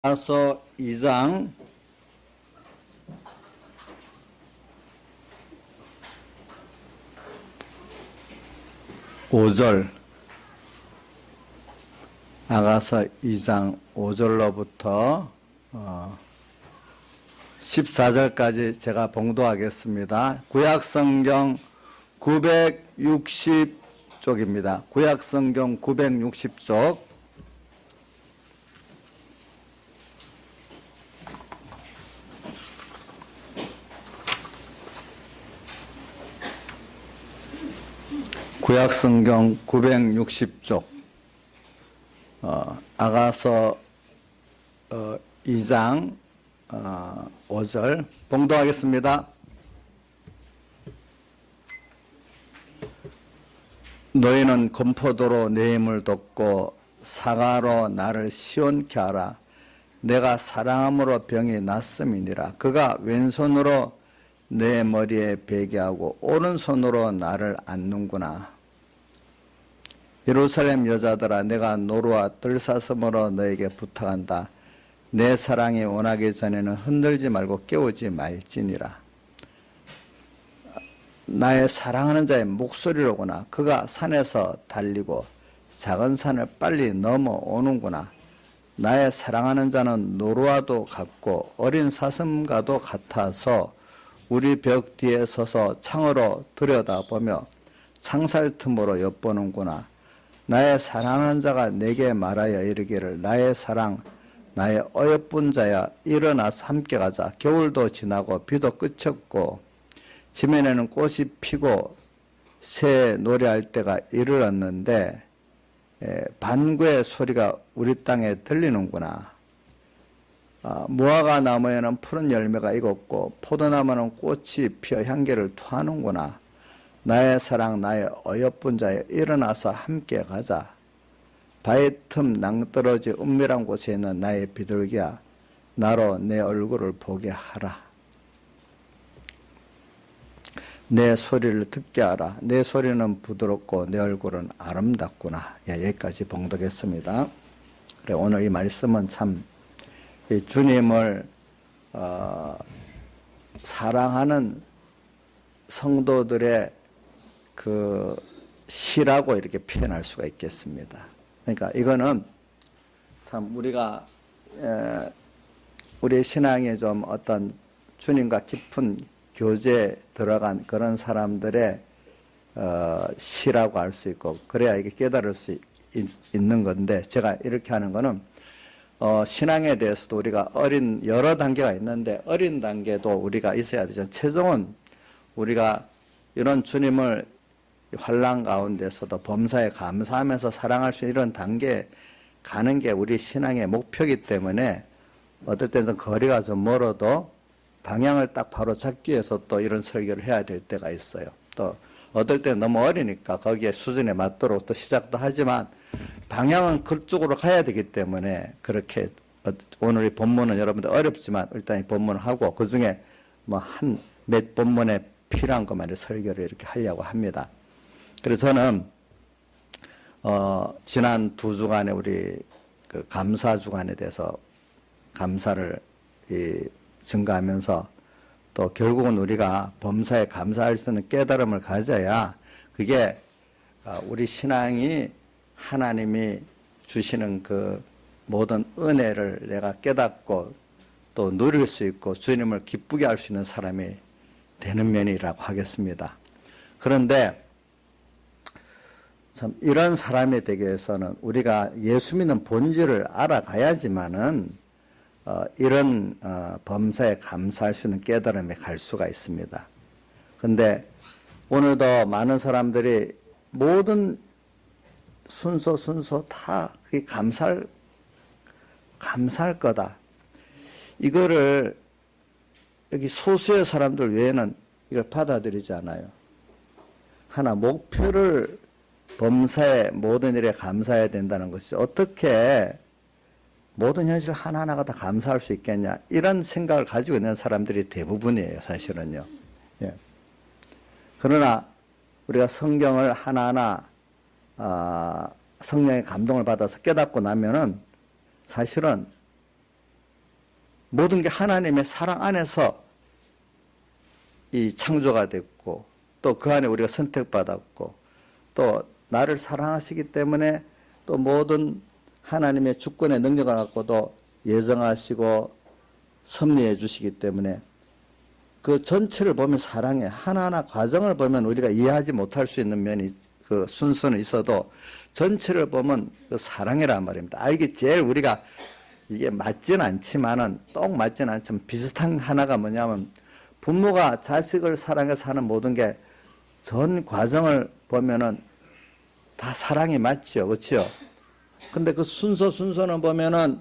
아가서 2장 5절, 아가서 2장 5절로부터 14절까지 제가 봉독하겠습니다. 구약성경 960쪽입니다. 구약성경 960쪽. 구약성경 960쪽 아가서 2장 5절 봉독하겠습니다. 너희는 건포도로 내 힘을 돋고 사과로 나를 시원케 하라. 내가 사랑함으로 병이 낫음이니라. 그가 왼손으로 내 머리에 베게 하고 오른손으로 나를 안는구나. 예루살렘 여자들아, 내가 노루와 뜰사슴으로 너에게 부탁한다. 내 사랑이 원하기 전에는 흔들지 말고 깨우지 말지니라. 나의 사랑하는 자의 목소리로구나. 그가 산에서 달리고 작은 산을 빨리 넘어오는구나. 나의 사랑하는 자는 노루와도 같고 어린 사슴과도 같아서 우리 벽 뒤에 서서 창으로 들여다보며 창살 틈으로 엿보는구나. 나의 사랑하는 자가 내게 말하여 이르기를, 나의 사랑, 나의 어여쁜 자야, 일어나서 함께 가자. 겨울도 지나고 비도 그쳤고 지면에는 꽃이 피고 새 노래할 때가 이르렀는데 반구의 소리가 우리 땅에 들리는구나. 무화과 나무에는 푸른 열매가 익었고 포도나무는 꽃이 피어 향기를 토하는구나. 나의 사랑, 나의 어여쁜 자여, 일어나서 함께 가자. 바위 틈 낭떠러지 은밀한 곳에 있는 나의 비둘기야, 나로 내 얼굴을 보게 하라. 내 소리를 듣게 하라. 내 소리는 부드럽고 내 얼굴은 아름답구나. 여기까지 봉독했습니다. 그래, 오늘 이 말씀은 참 주님을 사랑하는 성도들의 그 시라고 이렇게 표현할 수가 있겠습니다. 그러니까 이거는 참 우리가 우리의 신앙에 좀 어떤 주님과 깊은 교제에 들어간 그런 사람들의 시라고 할 수 있고, 그래야 이게 깨달을 수 있는 건데, 제가 이렇게 하는 거는 신앙에 대해서도 우리가 여러 단계가 있는데 어린 단계도 우리가 있어야 되죠. 최종은 우리가 이런 주님을 환난 가운데서도 범사에 감사하면서 사랑할 수 있는 이런 단계에 가는 게 우리 신앙의 목표이기 때문에 어떨 때는 거리가 좀 멀어도 방향을 딱 바로 잡기 위해서 또 이런 설교를 해야 될 때가 있어요. 또 어떨 때는 너무 어리니까 거기에 수준에 맞도록 또 시작도 하지만 방향은 그쪽으로 가야 되기 때문에 그렇게 오늘 이 본문은 여러분들 어렵지만 일단 이 본문을 하고 그 중에 뭐 몇 본문에 필요한 것만 설교를 이렇게 하려고 합니다. 그래서 저는 지난 2주간에 우리 그 감사 주간에 대해서 감사를 증가하면서 또 결국은 우리가 범사에 감사할 수 있는 깨달음을 가져야 그게 우리 신앙이 하나님이 주시는 그 모든 은혜를 내가 깨닫고 또 누릴 수 있고 주님을 기쁘게 할 수 있는 사람이 되는 면이라고 하겠습니다. 그런데 참 이런 사람이 되기 위해서는 우리가 예수 믿는 본질을 알아가야지만은 이런 범사에 감사할 수 있는 깨달음에 갈 수가 있습니다. 그런데 오늘도 많은 사람들이 모든 순서 다 그게 감사할 거다. 이거를 여기 소수의 사람들 외에는 이걸 받아들이지 않아요. 하나 목표를 범사의 모든 일에 감사해야 된다는 것이 어떻게 모든 현실 하나하나가 다 감사할 수 있겠냐, 이런 생각을 가지고 있는 사람들이 대부분이에요, 사실은요. 예. 그러나 우리가 성경을 하나하나 성령의 감동을 받아서 깨닫고 나면은 사실은 모든 게 하나님의 사랑 안에서 이 창조가 됐고 또 그 안에 우리가 선택받았고 또 나를 사랑하시기 때문에 또 모든 하나님의 주권의 능력을 갖고도 예정하시고 섭리해 주시기 때문에 그 전체를 보면 사랑해. 하나하나 과정을 보면 우리가 이해하지 못할 수 있는 면이 그 순서는 있어도 전체를 보면 그 사랑이란 말입니다. 알기 제일 우리가 이게 맞지는 않지만은 똑 맞지는 않지만 비슷한 하나가 뭐냐면 부모가 자식을 사랑해서 하는 모든 게 전 과정을 보면은 다 사랑이 맞죠. 그렇죠? 근데 그 순서는 보면은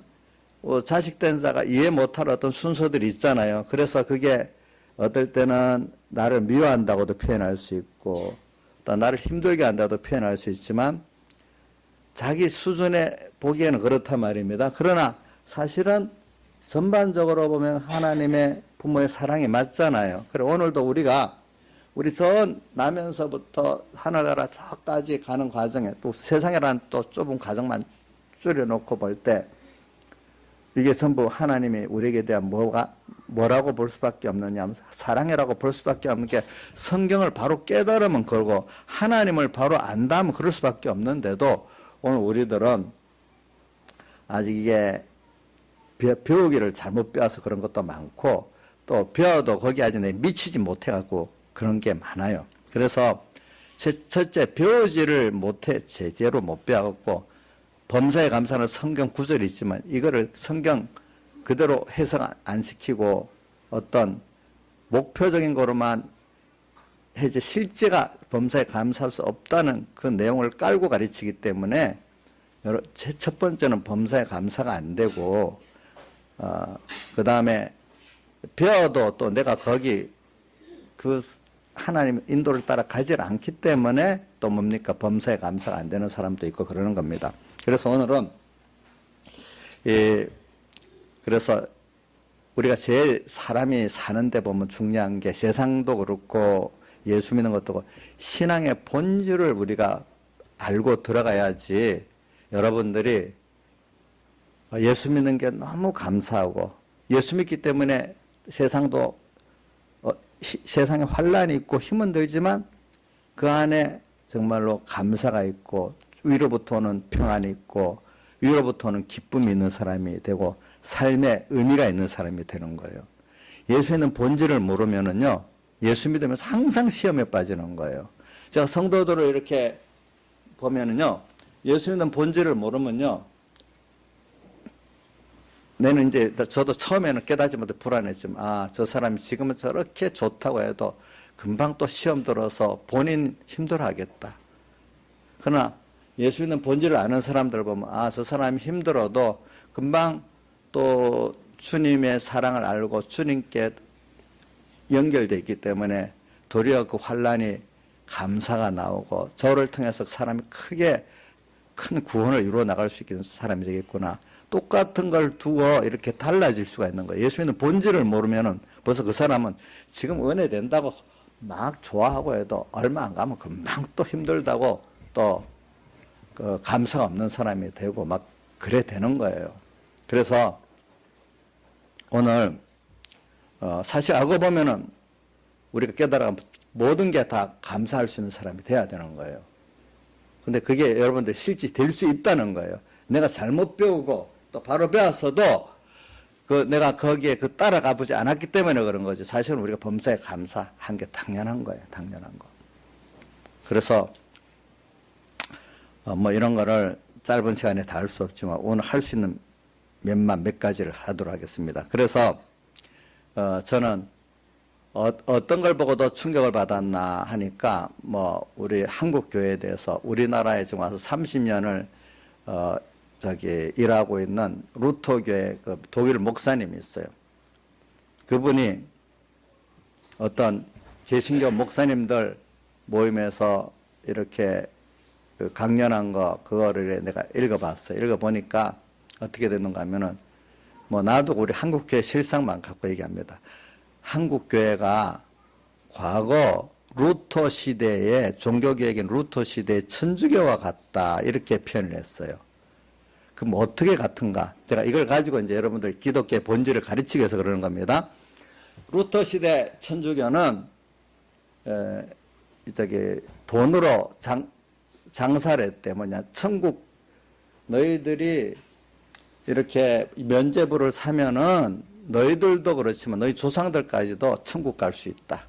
자식 된 자가 이해 못할 어떤 순서들이 있잖아요. 그래서 그게 어떨 때는 나를 미워한다고도 표현할 수 있고 또 나를 힘들게 한다고도 표현할 수 있지만 자기 수준에 보기에는 그렇단 말입니다. 그러나 사실은 전반적으로 보면 하나님의 부모의 사랑이 맞잖아요. 그래 오늘도 우리가 우리 전 나면서부터 하늘나라 저까지 가는 과정에 또 세상이라는 또 좁은 과정만 줄여놓고 볼 때 이게 전부 하나님이 우리에게 대한 뭐라고 볼 수밖에 없느냐 하면 사랑이라고 볼 수밖에 없는 게 성경을 바로 깨달으면 그러고 하나님을 바로 안다면 그럴 수밖에 없는데도 오늘 우리들은 아직 이게 배우기를 잘못 배워서 그런 것도 많고 또 배워도 거기 아직 미치지 못해갖고 그런 게 많아요. 그래서 첫째 배우지를 못해 제대로 못 배워갖고 범사에 감사는 성경 구절이 있지만 이거를 성경 그대로 해석 안 시키고 어떤 목표적인 거로만 해지 실제가 범사에 감사할 수 없다는 그 내용을 깔고 가르치기 때문에 첫 번째는 범사에 감사가 안 되고 그 다음에 배워도 또 내가 거기 그 하나님 인도를 따라 가지 않기 때문에 또 뭡니까 범사에 감사가 안 되는 사람도 있고 그러는 겁니다. 그래서 오늘은 그래서 우리가 제일 사람이 사는데 보면 중요한 게 세상도 그렇고 예수 믿는 것도 그렇고 신앙의 본질을 우리가 알고 들어가야지 여러분들이 예수 믿는 게 너무 감사하고 예수 믿기 때문에 세상도 세상에 환란이 있고 힘은 들지만 그 안에 정말로 감사가 있고 위로부터 오는 평안이 있고 위로부터 오는 기쁨이 있는 사람이 되고 삶에 의미가 있는 사람이 되는 거예요. 예수 믿는 본질을 모르면은요, 예수 믿으면서 항상 시험에 빠지는 거예요. 제가 성도들을 이렇게 보면은요, 예수 믿는 본질을 모르면요, 내는 이제 저도 처음에는 깨닫지 못해 불안했지만 저 사람이 지금은 저렇게 좋다고 해도 금방 또 시험 들어서 본인 힘들어하겠다. 그러나 예수 믿는 본질을 아는 사람들 보면 저 사람이 힘들어도 금방 또 주님의 사랑을 알고 주님께 연결되어 있기 때문에 도리어 그 환란이 감사가 나오고 저를 통해서 사람이 크게 큰 구원을 이루어 나갈 수 있는 사람이 되겠구나. 똑같은 걸 두고 이렇게 달라질 수가 있는 거예요. 예수 믿는 본질을 모르면은 벌써 그 사람은 지금 은혜 된다고 막 좋아하고 해도 얼마 안 가면 금방 또 힘들다고 또 그 감사가 없는 사람이 되고 막 그래 되는 거예요. 그래서 오늘 사실 알고 보면은 우리가 깨달아 모든 게 다 감사할 수 있는 사람이 돼야 되는 거예요. 근데 그게 여러분들 실제 될 수 있다는 거예요. 내가 잘못 배우고 또 바로 배웠어도 내가 거기에 따라가 보지 않았기 때문에 그런 거죠. 사실은 우리가 범사에 감사한 게 당연한 거예요. 당연한 거. 그래서 뭐 이런 거를 짧은 시간에 다 할 수 없지만 오늘 할 수 있는 몇 가지를 하도록 하겠습니다. 그래서 저는 어떤 걸 보고도 충격을 받았나 하니까 뭐 우리 한국 교회에 대해서 우리나라에 지금 와서 30년을 일하고 있는 루터 교회 그 독일 목사님이 있어요. 그분이 어떤 개신교 목사님들 모임에서 이렇게 강연한 그거를 내가 읽어봤어요. 읽어보니까 어떻게 됐는가 하면은 뭐 나도 우리 한국교회 실상만 갖고 얘기합니다. 한국교회가 과거 루터 시대의 종교개혁인 루터 시대의 천주교와 같다 이렇게 표현을 했어요. 그럼 어떻게 같은가? 제가 이걸 가지고 이제 여러분들 기독교의 본질을 가르치기 위해서 그러는 겁니다. 루터 시대 천주교는 돈으로 장사를 했대. 뭐냐, 천국 너희들이 이렇게 면죄부를 사면은 너희들도 그렇지만 너희 조상들까지도 천국 갈 수 있다.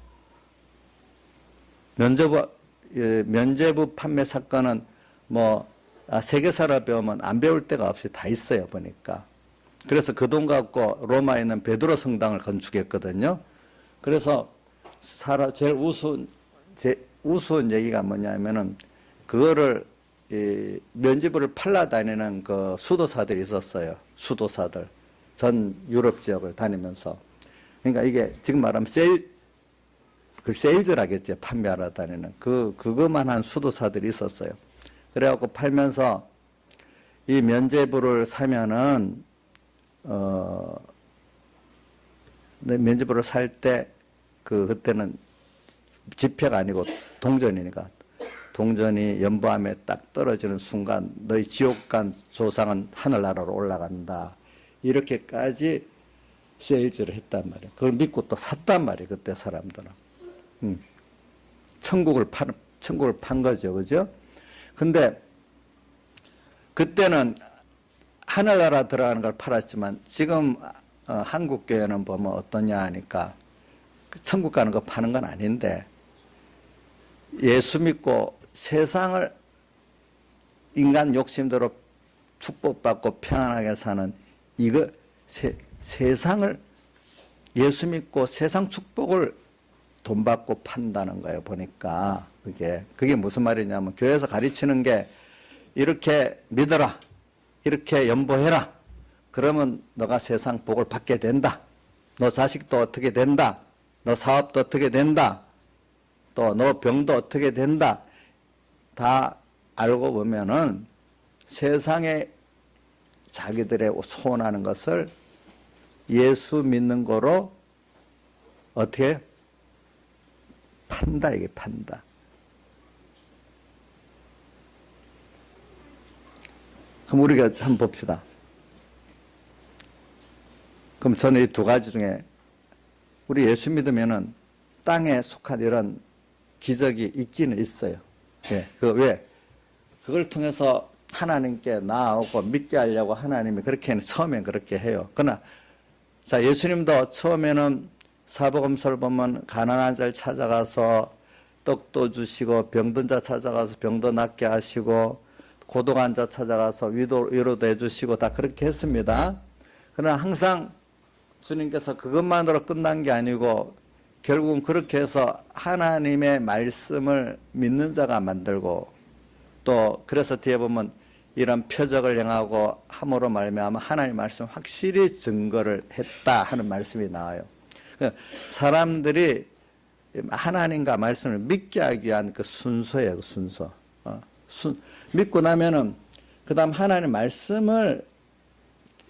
면죄부 판매 사건은 세계사를 배우면 안 배울 데가 없이 다 있어요, 보니까. 그래서 그 돈 갖고 로마에 있는 베드로 성당을 건축했거든요. 그래서 제일 우스운 얘기가 뭐냐면은 그거를 면죄부를 팔러 다니는 그 수도사들이 있었어요. 수도사들. 전 유럽 지역을 다니면서. 그러니까 이게 지금 말하면 세일즈라겠죠. 판매하러 다니는. 그것만 한 수도사들이 있었어요. 그래갖고 팔면서 이 면죄부를 사면은, 면죄부를 살 때, 그때는 지폐가 아니고 동전이니까. 동전이 연보함에 딱 떨어지는 순간 너희 지옥 간 조상은 하늘나라로 올라간다. 이렇게까지 세일즈를 했단 말이에요. 그걸 믿고 또 샀단 말이에요. 그때 사람들은. 천국을 판 거죠. 그죠? 근데 그때는 하늘나라 들어가는 걸 팔았지만 지금 한국교회는 보면 어떠냐 하니까 천국 가는 거 파는 건 아닌데 예수 믿고 세상을 인간 욕심대로 축복받고 평안하게 사는 세상을 예수 믿고 세상 축복을 돈 받고 판다는 거예요. 보니까 그게 무슨 말이냐면 교회에서 가르치는 게 이렇게 믿어라, 이렇게 연보해라. 그러면 너가 세상 복을 받게 된다. 너 자식도 어떻게 된다. 너 사업도 어떻게 된다. 또 너 병도 어떻게 된다. 다 알고 보면은 세상에 자기들의 소원하는 것을 예수 믿는 거로 어떻게 판다. 이게 판다. 그럼 우리가 한번 봅시다. 그럼 저는 이 두 가지 중에 우리 예수 믿으면은 땅에 속한 이런 기적이 있기는 있어요. 예. 왜? 그걸 통해서 하나님께 나아오고 믿게 하려고 하나님이 처음엔 그렇게 해요. 그러나, 자, 예수님도 처음에는 사복음서를 보면 가난한 자를 찾아가서 떡도 주시고 병든 자 찾아가서 병도 낫게 하시고 고독한 자 찾아가서 위로도 해주시고 다 그렇게 했습니다. 그러나 항상 주님께서 그것만으로 끝난 게 아니고 결국은 그렇게 해서 하나님의 말씀을 믿는 자가 만들고 또 그래서 뒤에 보면 이런 표적을 행하고 함으로 말미암아 하나님의 말씀 확실히 증거를 했다 하는 말씀이 나와요. 사람들이 하나님과 말씀을 믿게 하기 위한 그 순서예요. 그 순서. 믿고 나면은 그 다음 하나님의 말씀을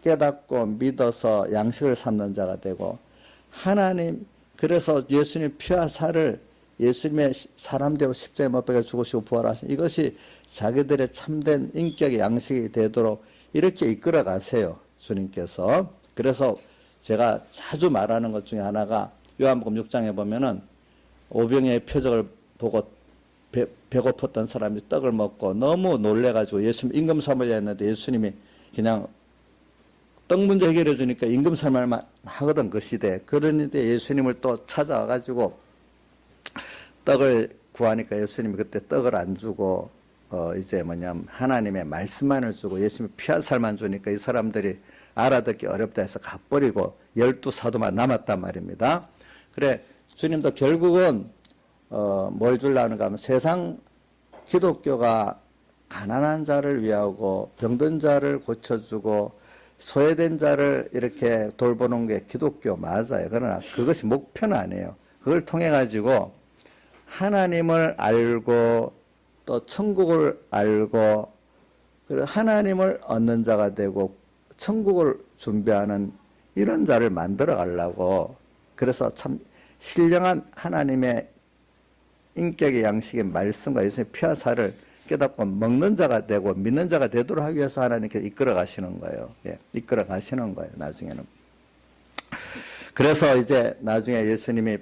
깨닫고 믿어서 양식을 삼는 자가 되고 그래서 예수님 피와 살을 예수님의 사람 되고 십자가에 못 박혀 죽으시고 부활하신 이것이 자기들의 참된 인격의 양식이 되도록 이렇게 이끌어 가세요. 주님께서. 그래서 제가 자주 말하는 것 중에 하나가 요한복음 6장에 보면은 오병이의 표적을 보고 배고팠던 사람이 떡을 먹고 너무 놀래가지고 예수님 임금 삼으려 했는데 예수님이 그냥 떡 문제 해결해 주니까 임금 삼을만 하거든 그 시대에. 그러는데 예수님을 또 찾아와가지고 떡을 구하니까 예수님이 그때 떡을 안 주고 이제 하나님의 말씀만을 주고 예수님이 피한 살만 주니까 이 사람들이 알아듣기 어렵다 해서 가버리고 12사도만 남았단 말입니다. 그래 주님도 결국은 뭘 주려는가 하면 세상 기독교가 가난한 자를 위하고 병든 자를 고쳐주고 소외된 자를 이렇게 돌보는 게 기독교 맞아요. 그러나 그것이 목표는 아니에요. 그걸 통해 가지고 하나님을 알고 또 천국을 알고 그리고 하나님을 얻는 자가 되고 천국을 준비하는 이런 자를 만들어 가려고 그래서 참 신령한 하나님의 인격의 양식의 말씀과 예수님의 피와 살을 깨닫고 먹는 자가 되고 믿는 자가 되도록 하기 위해서 하나님께서 이끌어 가시는 거예요. 예, 이끌어 가시는 거예요, 나중에는. 그래서 이제 나중에 예수님이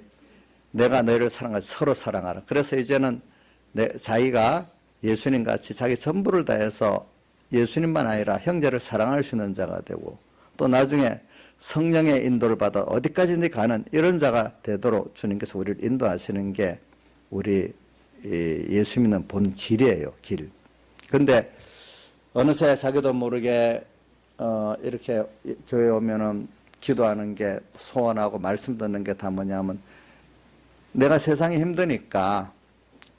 내가 너희를 사랑하지 서로 사랑하라. 그래서 이제는 자기가 예수님 같이 자기 전부를 다해서 예수님만 아니라 형제를 사랑할 수 있는 자가 되고 또 나중에 성령의 인도를 받아 어디까지든지 가는 이런 자가 되도록 주님께서 우리를 인도하시는 게 우리 예수 믿는 본 길이에요, 길. 그런데 어느새 자기도 모르게 이렇게 교회 오면은 기도하는 게 소원하고 말씀 듣는 게 다 뭐냐면 내가 세상이 힘드니까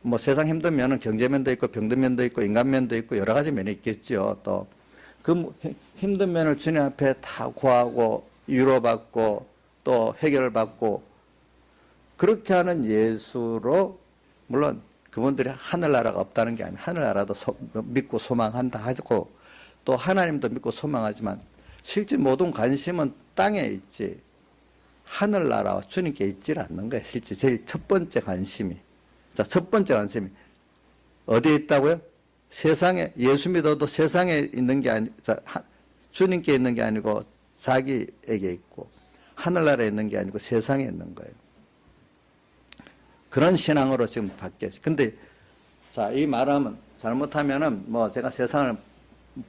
뭐 세상 힘들면은 경제면도 있고 병든면도 있고 인간면도 있고 여러 가지 면이 있겠죠. 또 그 힘든 면을 주님 앞에 다 구하고 위로받고 또 해결을 받고 그렇게 하는 예수로 물론 그분들이 하늘나라가 없다는 게 아니라 하늘나라도 믿고 소망한다 하고 또 하나님도 믿고 소망하지만 실제 모든 관심은 땅에 있지 하늘나라와 주님께 있지 않는 거예요. 실제 제일 첫 번째 관심이. 자, 첫 번째 관심이 어디에 있다고요? 세상에 예수 믿어도 세상에 있는 게 아니 주님께 있는 게 아니고 자기에게 있고 하늘나라에 있는 게 아니고 세상에 있는 거예요. 그런 신앙으로 지금 바뀌었어요. 근데 자, 이 말하면 잘못하면은 뭐 제가 세상을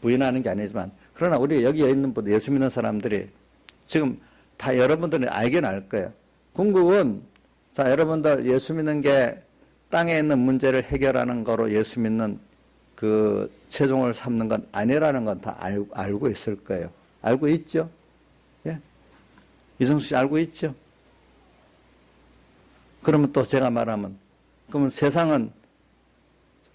부인하는 게 아니지만 그러나 우리 여기에 있는 분들 예수 믿는 사람들이 지금 다 여러분들은 알긴 알 거예요. 궁극은 자, 여러분들 예수 믿는 게 땅에 있는 문제를 해결하는 거로 예수 믿는 그 최종을 삼는 건 아니라는 건 다 알고 있을 거예요. 알고 있죠? 예? 이성수 씨 알고 있죠? 그러면 또 제가 말하면 그러면 세상은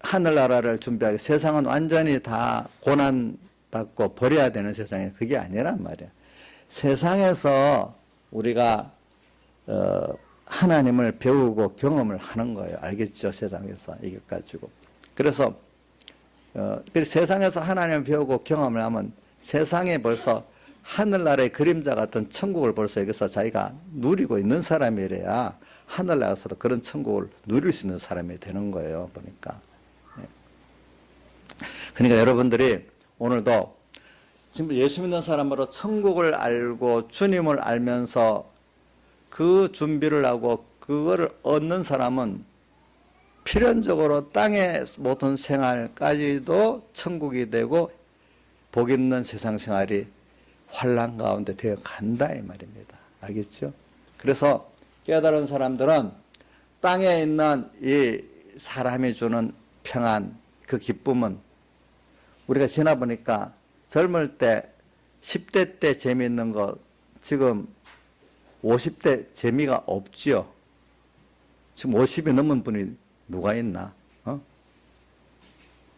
하늘나라를 준비하기 세상은 완전히 다 고난받고 버려야 되는 세상에 그게 아니란 말이야. 세상에서 우리가 하나님을 배우고 경험을 하는 거예요. 알겠죠? 세상에서 이것 가지고. 그래서 세상에서 하나님을 배우고 경험을 하면 세상에 벌써 하늘나라의 그림자 같은 천국을 벌써 여기서 자기가 누리고 있는 사람이래야 하늘나라에서도 그런 천국을 누릴 수 있는 사람이 되는 거예요. 보니까. 그러니까 여러분들이 오늘도 지금 예수 믿는 사람으로 천국을 알고 주님을 알면서 그 준비를 하고 그거를 얻는 사람은 필연적으로 땅의 모든 생활까지도 천국이 되고 복 있는 세상 생활이 환란 가운데 되어 간다 이 말입니다. 알겠죠? 그래서 깨달은 사람들은 땅에 있는 이 사람이 주는 평안, 그 기쁨은 우리가 지나보니까 젊을 때 10대 때 재미있는 거 지금 50대 재미가 없지요. 지금 50이 넘은 분이 누가 있나?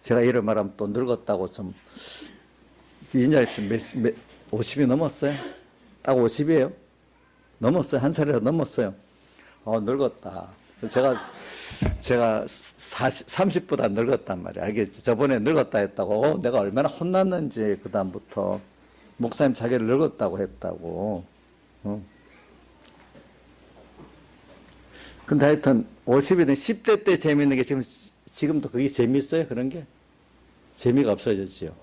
제가 이를 말하면 또 늙었다고 좀 인자에 50이 넘었어요? 딱 50이에요? 넘었어요? 한 살이라도 넘었어요? 늙었다. 제가 30보다 늙었단 말이야. 알겠지? 저번에 늙었다 했다고. 내가 얼마나 혼났는지, 그다음부터. 목사님 자기를 늙었다고 했다고. 근데 하여튼, 50이든 10대 때 재밌는 게 지금도 그게 재밌어요? 그런 게? 재미가 없어졌지요.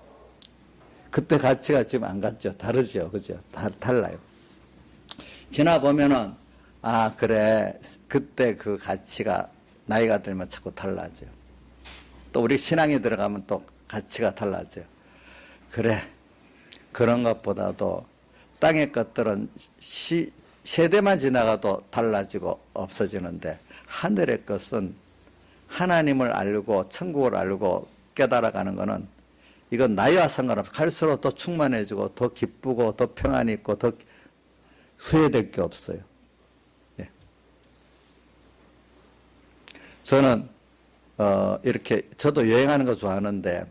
그때 가치가 지금 안 같죠? 다르죠? 그죠? 달라요. 지나보면은, 그래. 그때 그 가치가 나이가 들면 자꾸 달라져요. 또 우리 신앙에 들어가면 또 가치가 달라져요. 그래. 그런 것보다도 땅의 것들은 세대만 지나가도 달라지고 없어지는데 하늘의 것은 하나님을 알고 천국을 알고 깨달아가는 것은 이건 나이와 상관없어. 갈수록 더 충만해지고 더 기쁘고 더 평안이 있고 더 후회될 게 없어요. 예. 저는 이렇게 저도 여행하는 거 좋아하는데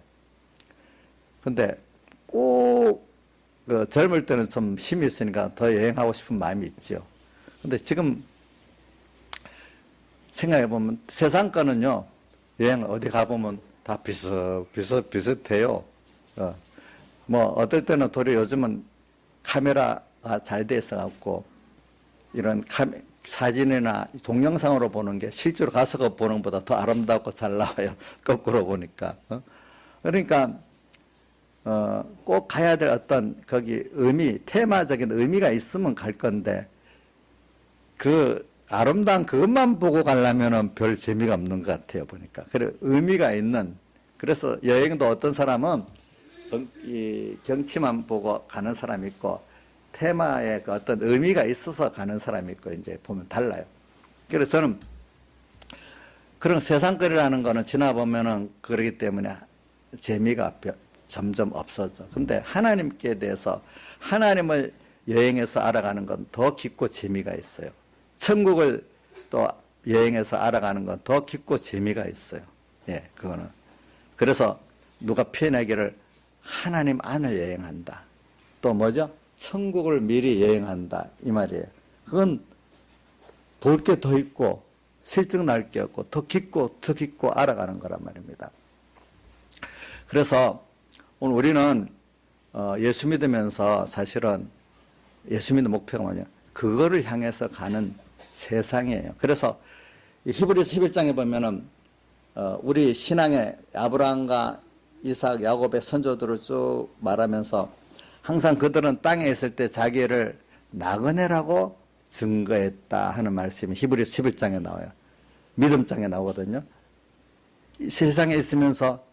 근데 꼭 젊을 때는 좀 힘이 있으니까 더 여행하고 싶은 마음이 있죠. 근데 지금 생각해 보면 세상 거는요 여행 어디 가보면 다 비슷해요. 뭐 어떨 때는 도리어 요즘은 카메라가 잘 돼 있어 갖고 이런 사진이나 동영상으로 보는 게 실제로 가서 보는 것보다 더 아름답고 잘 나와요. 거꾸로 보니까. 그러니까 꼭 가야 될 어떤 거기 테마적인 의미가 있으면 갈 건데 그 아름다운 그것만 보고 가려면은 별 재미가 없는 것 같아요, 보니까. 그래, 의미가 있는. 그래서 여행도 어떤 사람은 이 경치만 보고 가는 사람이 있고 테마에 그 어떤 의미가 있어서 가는 사람이 있고 이제 보면 달라요. 그래서 저는 그런 세상거리라는 거는 지나보면은 그러기 때문에 재미가 점점 없어져. 근데 하나님께 대해서 하나님을 여행해서 알아가는 건 더 깊고 재미가 있어요. 천국을 또 여행해서 알아가는 건 더 깊고 재미가 있어요. 예, 그거는. 그래서 누가 표현하기를 하나님 안을 여행한다. 또 뭐죠? 천국을 미리 여행한다. 이 말이에요. 그건 볼 게 더 있고 실증 날 게 없고 더 깊고 알아가는 거란 말입니다. 그래서 오늘 우리는 예수 믿으면서 사실은 예수 믿는 목표가 뭐냐? 그거를 향해서 가는 세상이에요. 그래서 히브리서 11장에 보면은 우리 신앙의 아브라함과 이삭, 야곱의 선조들을 쭉 말하면서 항상 그들은 땅에 있을 때 자기를 나그네라고 증거했다 하는 말씀이 히브리서 11장에 나와요. 믿음장에 나오거든요. 이 세상에 있으면서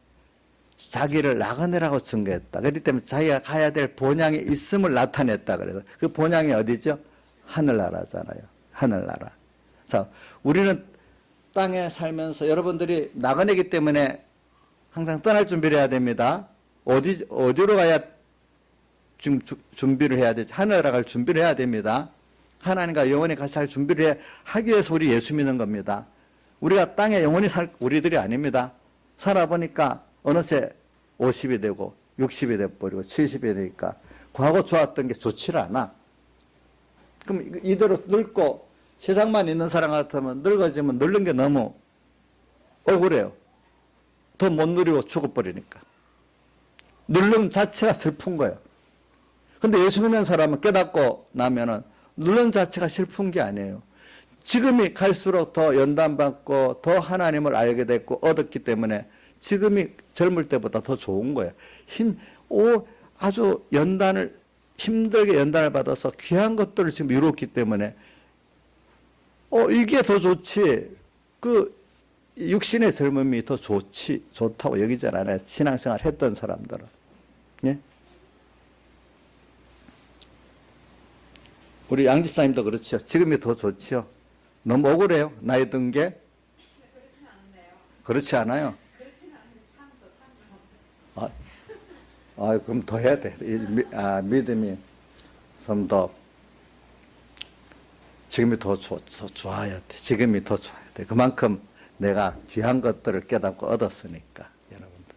자기를 나그네라고 증거했다. 그렇기 때문에 자기가 가야 될 본향이 있음을 나타냈다. 그래서 그 본향이 어디죠? 하늘나라잖아요. 하늘나라. 자, 우리는 땅에 살면서 여러분들이 나그네이기 때문에 항상 떠날 준비를 해야 됩니다. 어디로 가야 지금 준비를 해야 되지? 하늘나라 갈 준비를 해야 됩니다. 하나님과 영원히 같이 할 준비를 하기 위해서 우리 예수 믿는 겁니다. 우리가 땅에 영원히 살 우리들이 아닙니다. 살아보니까 어느새 50이 되고 60이 돼버리고 70이 되니까 과거 좋았던 게 좋지를 않아. 그럼 이대로 늙고 세상만 있는 사람 같으면 늙어지면 늙는 게 너무 억울해요. 더 못 누리고 죽어버리니까. 늙는 자체가 슬픈 거예요. 근데 예수 믿는 사람은 깨닫고 나면은 늙는 자체가 슬픈 게 아니에요. 지금이 갈수록 더 연단받고 더 하나님을 알게 됐고 얻었기 때문에 지금이 젊을 때보다 더 좋은 거예요. 아주 힘들게 연단을 받아서 귀한 것들을 지금 이뤘기 때문에 이게 더 좋지. 그 육신의 젊음이 더 좋다고 여기잖아요. 신앙생활 했던 사람들은. 예? 우리 양집사님도 그렇죠. 지금이 더 좋죠. 너무 억울해요. 나이 든 게. 그렇지 않아요. 그럼 더 해야 돼. 믿음이 좀 더 지금이 더 좋아야 돼. 지금이 더 좋아야 돼. 그만큼 내가 귀한 것들을 깨닫고 얻었으니까, 여러분들.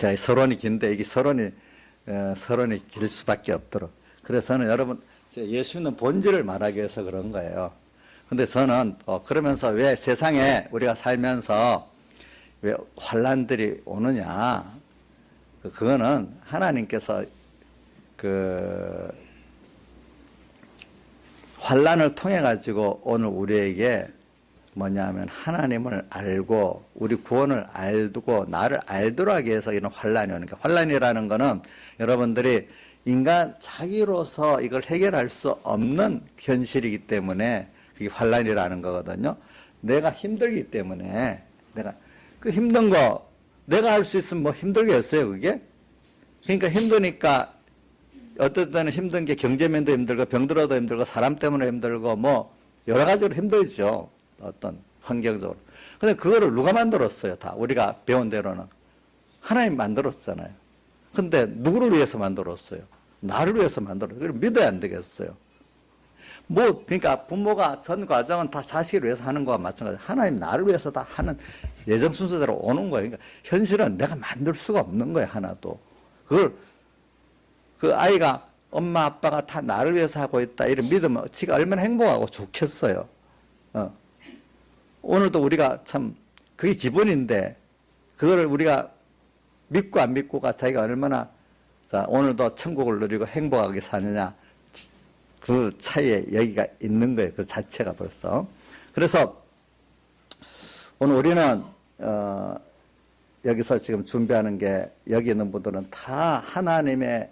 예. 서론이 긴데 이게 서론이 길 수밖에 없도록. 그래서 저는 여러분 예수 믿는 본질을 말하기 위해서 그런 거예요. 근데 저는 그러면서 왜 세상에 우리가 살면서 왜 환난들이 오느냐? 그거는 하나님께서 환난을 통해 가지고 오늘 우리에게 뭐냐면 하나님을 알고 우리 구원을 알고 나를 알도록 하기 위해서 이런 환난이 오는 거예요. 환난이라는 거는 여러분들이 인간 자기로서 이걸 해결할 수 없는 현실이기 때문에 그게 환난이라는 거거든요. 내가 힘들기 때문에 내가 그 힘든 거 내가 할 수 있으면 뭐 힘들겠어요, 그게? 그러니까 힘드니까 어떨 때는 힘든 게 경제면도 힘들고 병들어도 힘들고 사람 때문에 힘들고 뭐 여러 가지로 힘들죠. 어떤 환경적으로. 근데 그거를 누가 만들었어요? 다 우리가 배운 대로는 하나님 만들었잖아요. 근데 누구를 위해서 만들었어요? 나를 위해서 만들었어요. 그걸 믿어야 안 되겠어요. 그러니까 부모가 전 과정은 다 자식을 위해서 하는 거와 마찬가지로 하나님 나를 위해서 다 하는 예정 순서대로 오는 거예요. 그러니까 현실은 내가 만들 수가 없는 거예요, 하나도. 그걸 그 아이가 엄마 아빠가 다 나를 위해서 하고 있다 이런 믿으면 지가 얼마나 행복하고 좋겠어요. 오늘도 우리가 참 그게 기본인데 그거를 우리가 믿고 안 믿고가 자기가 얼마나 오늘도 천국을 누리고 행복하게 사느냐 그 차이에 여기가 있는 거예요. 그 자체가 벌써. 그래서 오늘 우리는 여기서 지금 준비하는 게 여기 있는 분들은 다 하나님의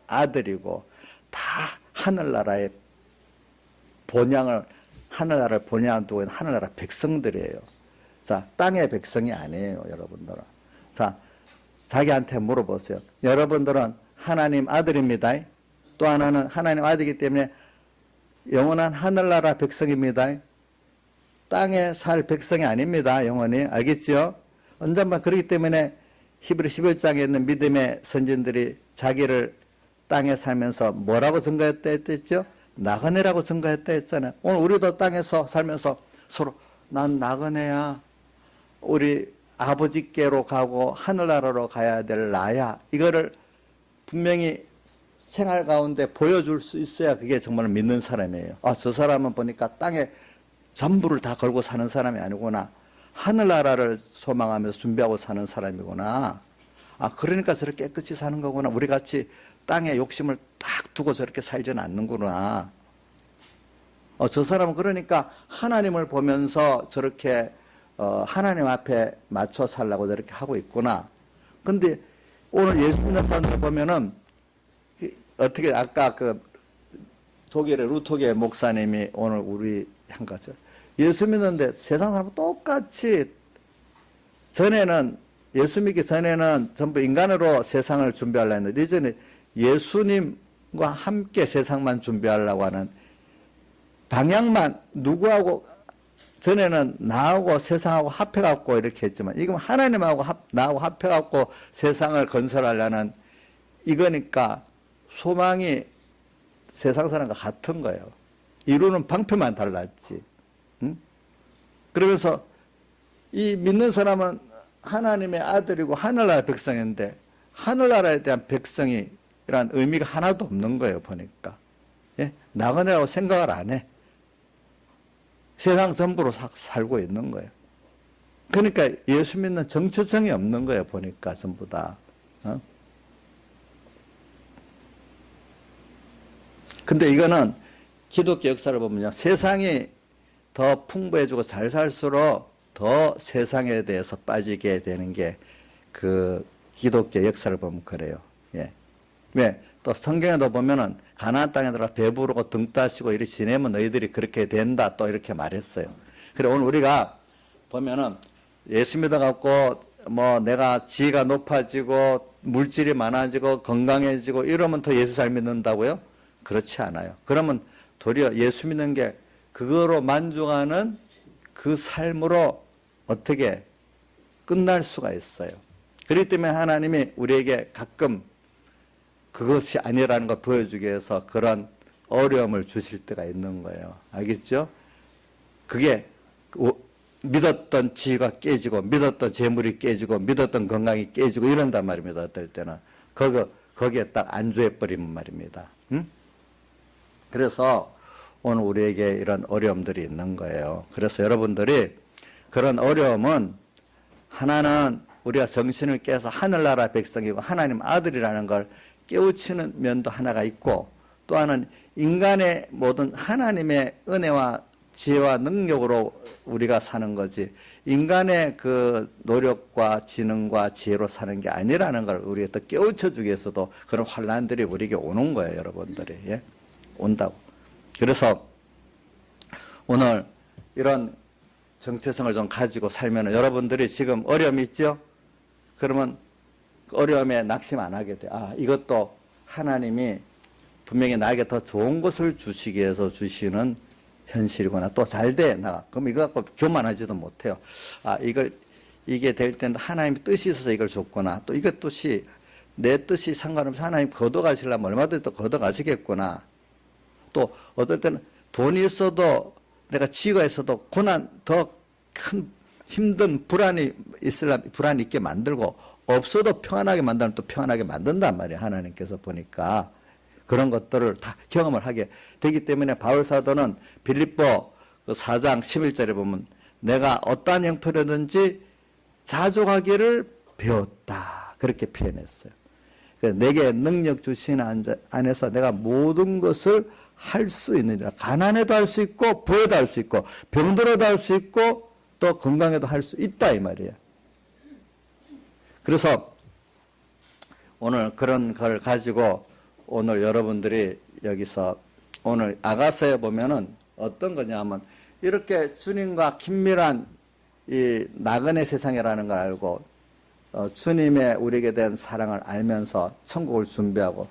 아들이고 다 하늘나라의 본향을 하늘나라를 본향 두고 있는 하늘나라 백성들이에요. 자, 땅의 백성이 아니에요, 여러분들은. 자, 자기한테 물어보세요. 여러분들은 하나님 아들입니다. 또 하나는 하나님 아들이기 때문에 영원한 하늘나라 백성입니다. 땅에 살 백성이 아닙니다, 영원히. 알겠죠? 언젠가 그렇기 때문에 히브리 11장에 있는 믿음의 선진들이 자기를 땅에 살면서 뭐라고 증거했다 했죠? 나그네라고 증거했다 했잖아요. 오늘 우리도 땅에서 살면서 서로 난 나그네야. 우리 아버지께로 가고 하늘나라로 가야 될 나야. 이거를 분명히 생활 가운데 보여줄 수 있어야 그게 정말 믿는 사람이에요. 아, 저 사람은 보니까 땅에 전부를 다 걸고 사는 사람이 아니구나. 하늘나라를 소망하면서 준비하고 사는 사람이구나. 아, 그러니까 저렇게 깨끗이 사는 거구나. 우리 같이 땅에 욕심을 딱 두고 저렇게 살지는 않는구나. 저 사람은 그러니까 하나님을 보면서 저렇게 하나님 앞에 맞춰 살라고 저렇게 하고 있구나. 근데 오늘 예수 믿는 사람들 보면은 어떻게 아까 그 독일의 루토게 목사님이 오늘 우리 한 거죠. 예수 믿는데 세상 사람은 똑같이 전에는 예수 믿기 전에는 전부 인간으로 세상을 준비하려고 했는데 이제는 예수님과 함께 세상만 준비하려고 하는 방향만 누구하고 전에는 나하고 세상하고 합해갖고 이렇게 했지만 지금 하나님하고 나하고 합해갖고 세상을 건설하려는 이거니까 소망이 세상 사람과 같은 거예요. 이루는 방편만 달랐지. 응? 그러면서 이 믿는 사람은 하나님의 아들이고 하늘나라 백성인데 하늘나라에 대한 백성이란 의미가 하나도 없는 거예요. 보니까. 예? 나그네라고 생각을 안 해. 세상 전부로 살고 있는 거예요. 그러니까 예수 믿는 정체성이 없는 거예요. 보니까 전부 다. 근데 이거는 기독교 역사를 보면요. 세상이 더 풍부해지고 잘 살수록 더 세상에 대해서 빠지게 되는 게 그 기독교 역사를 보면 그래요. 예. 왜? 또 성경에도 보면은 가나안 땅에 들어가 배부르고 등 따시고 이렇게 지내면 너희들이 그렇게 된다 또 이렇게 말했어요. 그래 오늘 우리가 보면은 예수 믿어갖고 뭐 내가 지위가 높아지고 물질이 많아지고 건강해지고 이러면 더 예수 잘 믿는다고요? 그렇지 않아요. 그러면 도리어 예수 믿는 게 그거로 만족하는 그 삶으로 어떻게 끝날 수가 있어요. 그렇기 때문에 하나님이 우리에게 가끔 그것이 아니라는 걸 보여주기 위해서 그런 어려움을 주실 때가 있는 거예요. 알겠죠? 그게 믿었던 지위가 깨지고 믿었던 재물이 깨지고 믿었던 건강이 깨지고 이런단 말입니다. 어떨 때는. 거기에 딱 안주해버리면 말입니다. 응? 그래서 오늘 우리에게 이런 어려움들이 있는 거예요. 그래서 여러분들이 그런 어려움은 하나는 우리가 정신을 깨서 하늘나라 백성이고 하나님 아들이라는 걸 깨우치는 면도 하나가 있고 또 하나는 인간의 모든 하나님의 은혜와 지혜와 능력으로 우리가 사는 거지 인간의 그 노력과 지능과 지혜로 사는 게 아니라는 걸 우리가 또 깨우쳐 주기 위해서도 그런 환난들이 우리에게 오는 거예요. 여러분들이. 예? 온다고. 그래서 오늘 이런 정체성을 좀 가지고 살면 여러분들이 지금 어려움이 있죠? 그러면 어려움에 낙심 안 하게 돼. 아, 이것도 하나님이 분명히 나에게 더 좋은 것을 주시기 위해서 주시는 현실이구나. 또 잘 돼, 나가. 그럼 이거 갖고 교만하지도 못해요. 아, 이게 될 때는 하나님의 뜻이 있어서 이걸 줬구나. 또 이것 뜻이, 내 뜻이 상관없이 하나님 걷어가시려면 얼마든지 또 걷어가시겠구나. 또 어떨 때는 돈이 있어도 내가 지위가 있어도 고난 더 큰 힘든 불안이 있게 만들고 없어도 평안하게 만들면 또 평안하게 만든단 말이에요. 하나님께서 보니까 그런 것들을 다 경험을 하게 되기 때문에 바울 사도는 빌립보 4장 11절에 보면 내가 어떠한 형편이든지 자족하기를 배웠다. 그렇게 표현했어요. 내게 능력 주신 안에서 내가 모든 것을 할 수 있느니라. 가난해도 할 수 있고 부에도 할 수 있고 병들어도 할 수 있고 또 건강해도 할 수 있다 이 말이에요. 그래서 오늘 그런 걸 가지고 오늘 여러분들이 여기서 오늘 아가서에 보면은 어떤 거냐면 이렇게 주님과 긴밀한 이 나그네 세상이라는 걸 알고 주님의 우리에게 대한 사랑을 알면서 천국을 준비하고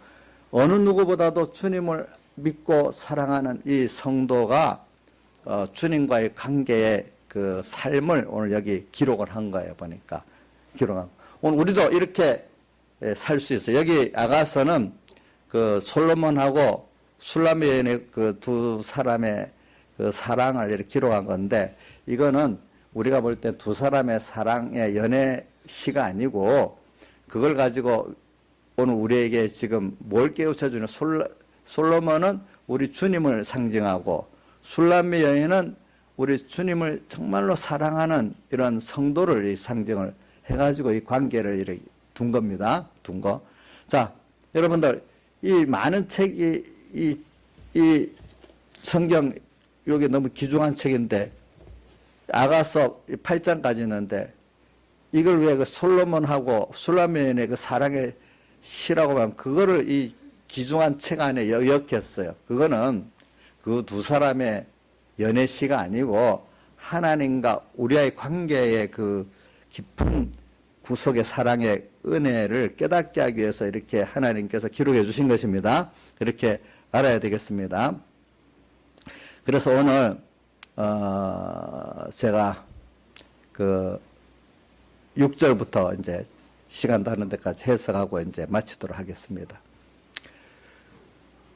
어느 누구보다도 주님을 믿고 사랑하는 이 성도가 주님과의 관계의 그 삶을 오늘 여기 기록을 한 거예요. 보니까 기록한. 오늘 우리도 이렇게 살 수 있어요. 여기 아가서는 그 솔로몬하고 술람미 여인의 그 두 사람의 그 사랑을 이렇게 기록한 건데 이거는 우리가 볼 때 두 사람의 사랑의 연애 시가 아니고 그걸 가지고 오늘 우리에게 지금 뭘 깨우쳐주는 솔로몬은 우리 주님을 상징하고 술람미 여인은 우리 주님을 정말로 사랑하는 이런 성도를 이 상징을 해가지고 이 관계를 이렇게 둔 겁니다. 둔 거. 자, 여러분들 이 많은 책이 이 성경 여기 너무 귀중한 책인데 아가서 8장까지 있는데 이걸 왜 그 솔로몬하고 술람미 여인의 그 사랑의 시라고 하면 그거를 이 귀중한 책 안에 엮였어요. 그거는 그 두 사람의 연애 시가 아니고 하나님과 우리와의 관계의 그 깊은 구속의 사랑의 은혜를 깨닫게 하기 위해서 이렇게 하나님께서 기록해 주신 것입니다. 이렇게 알아야 되겠습니다. 그래서 오늘 제가 그 6절부터 이제 시간 다른 데까지 해석하고 이제 마치도록 하겠습니다.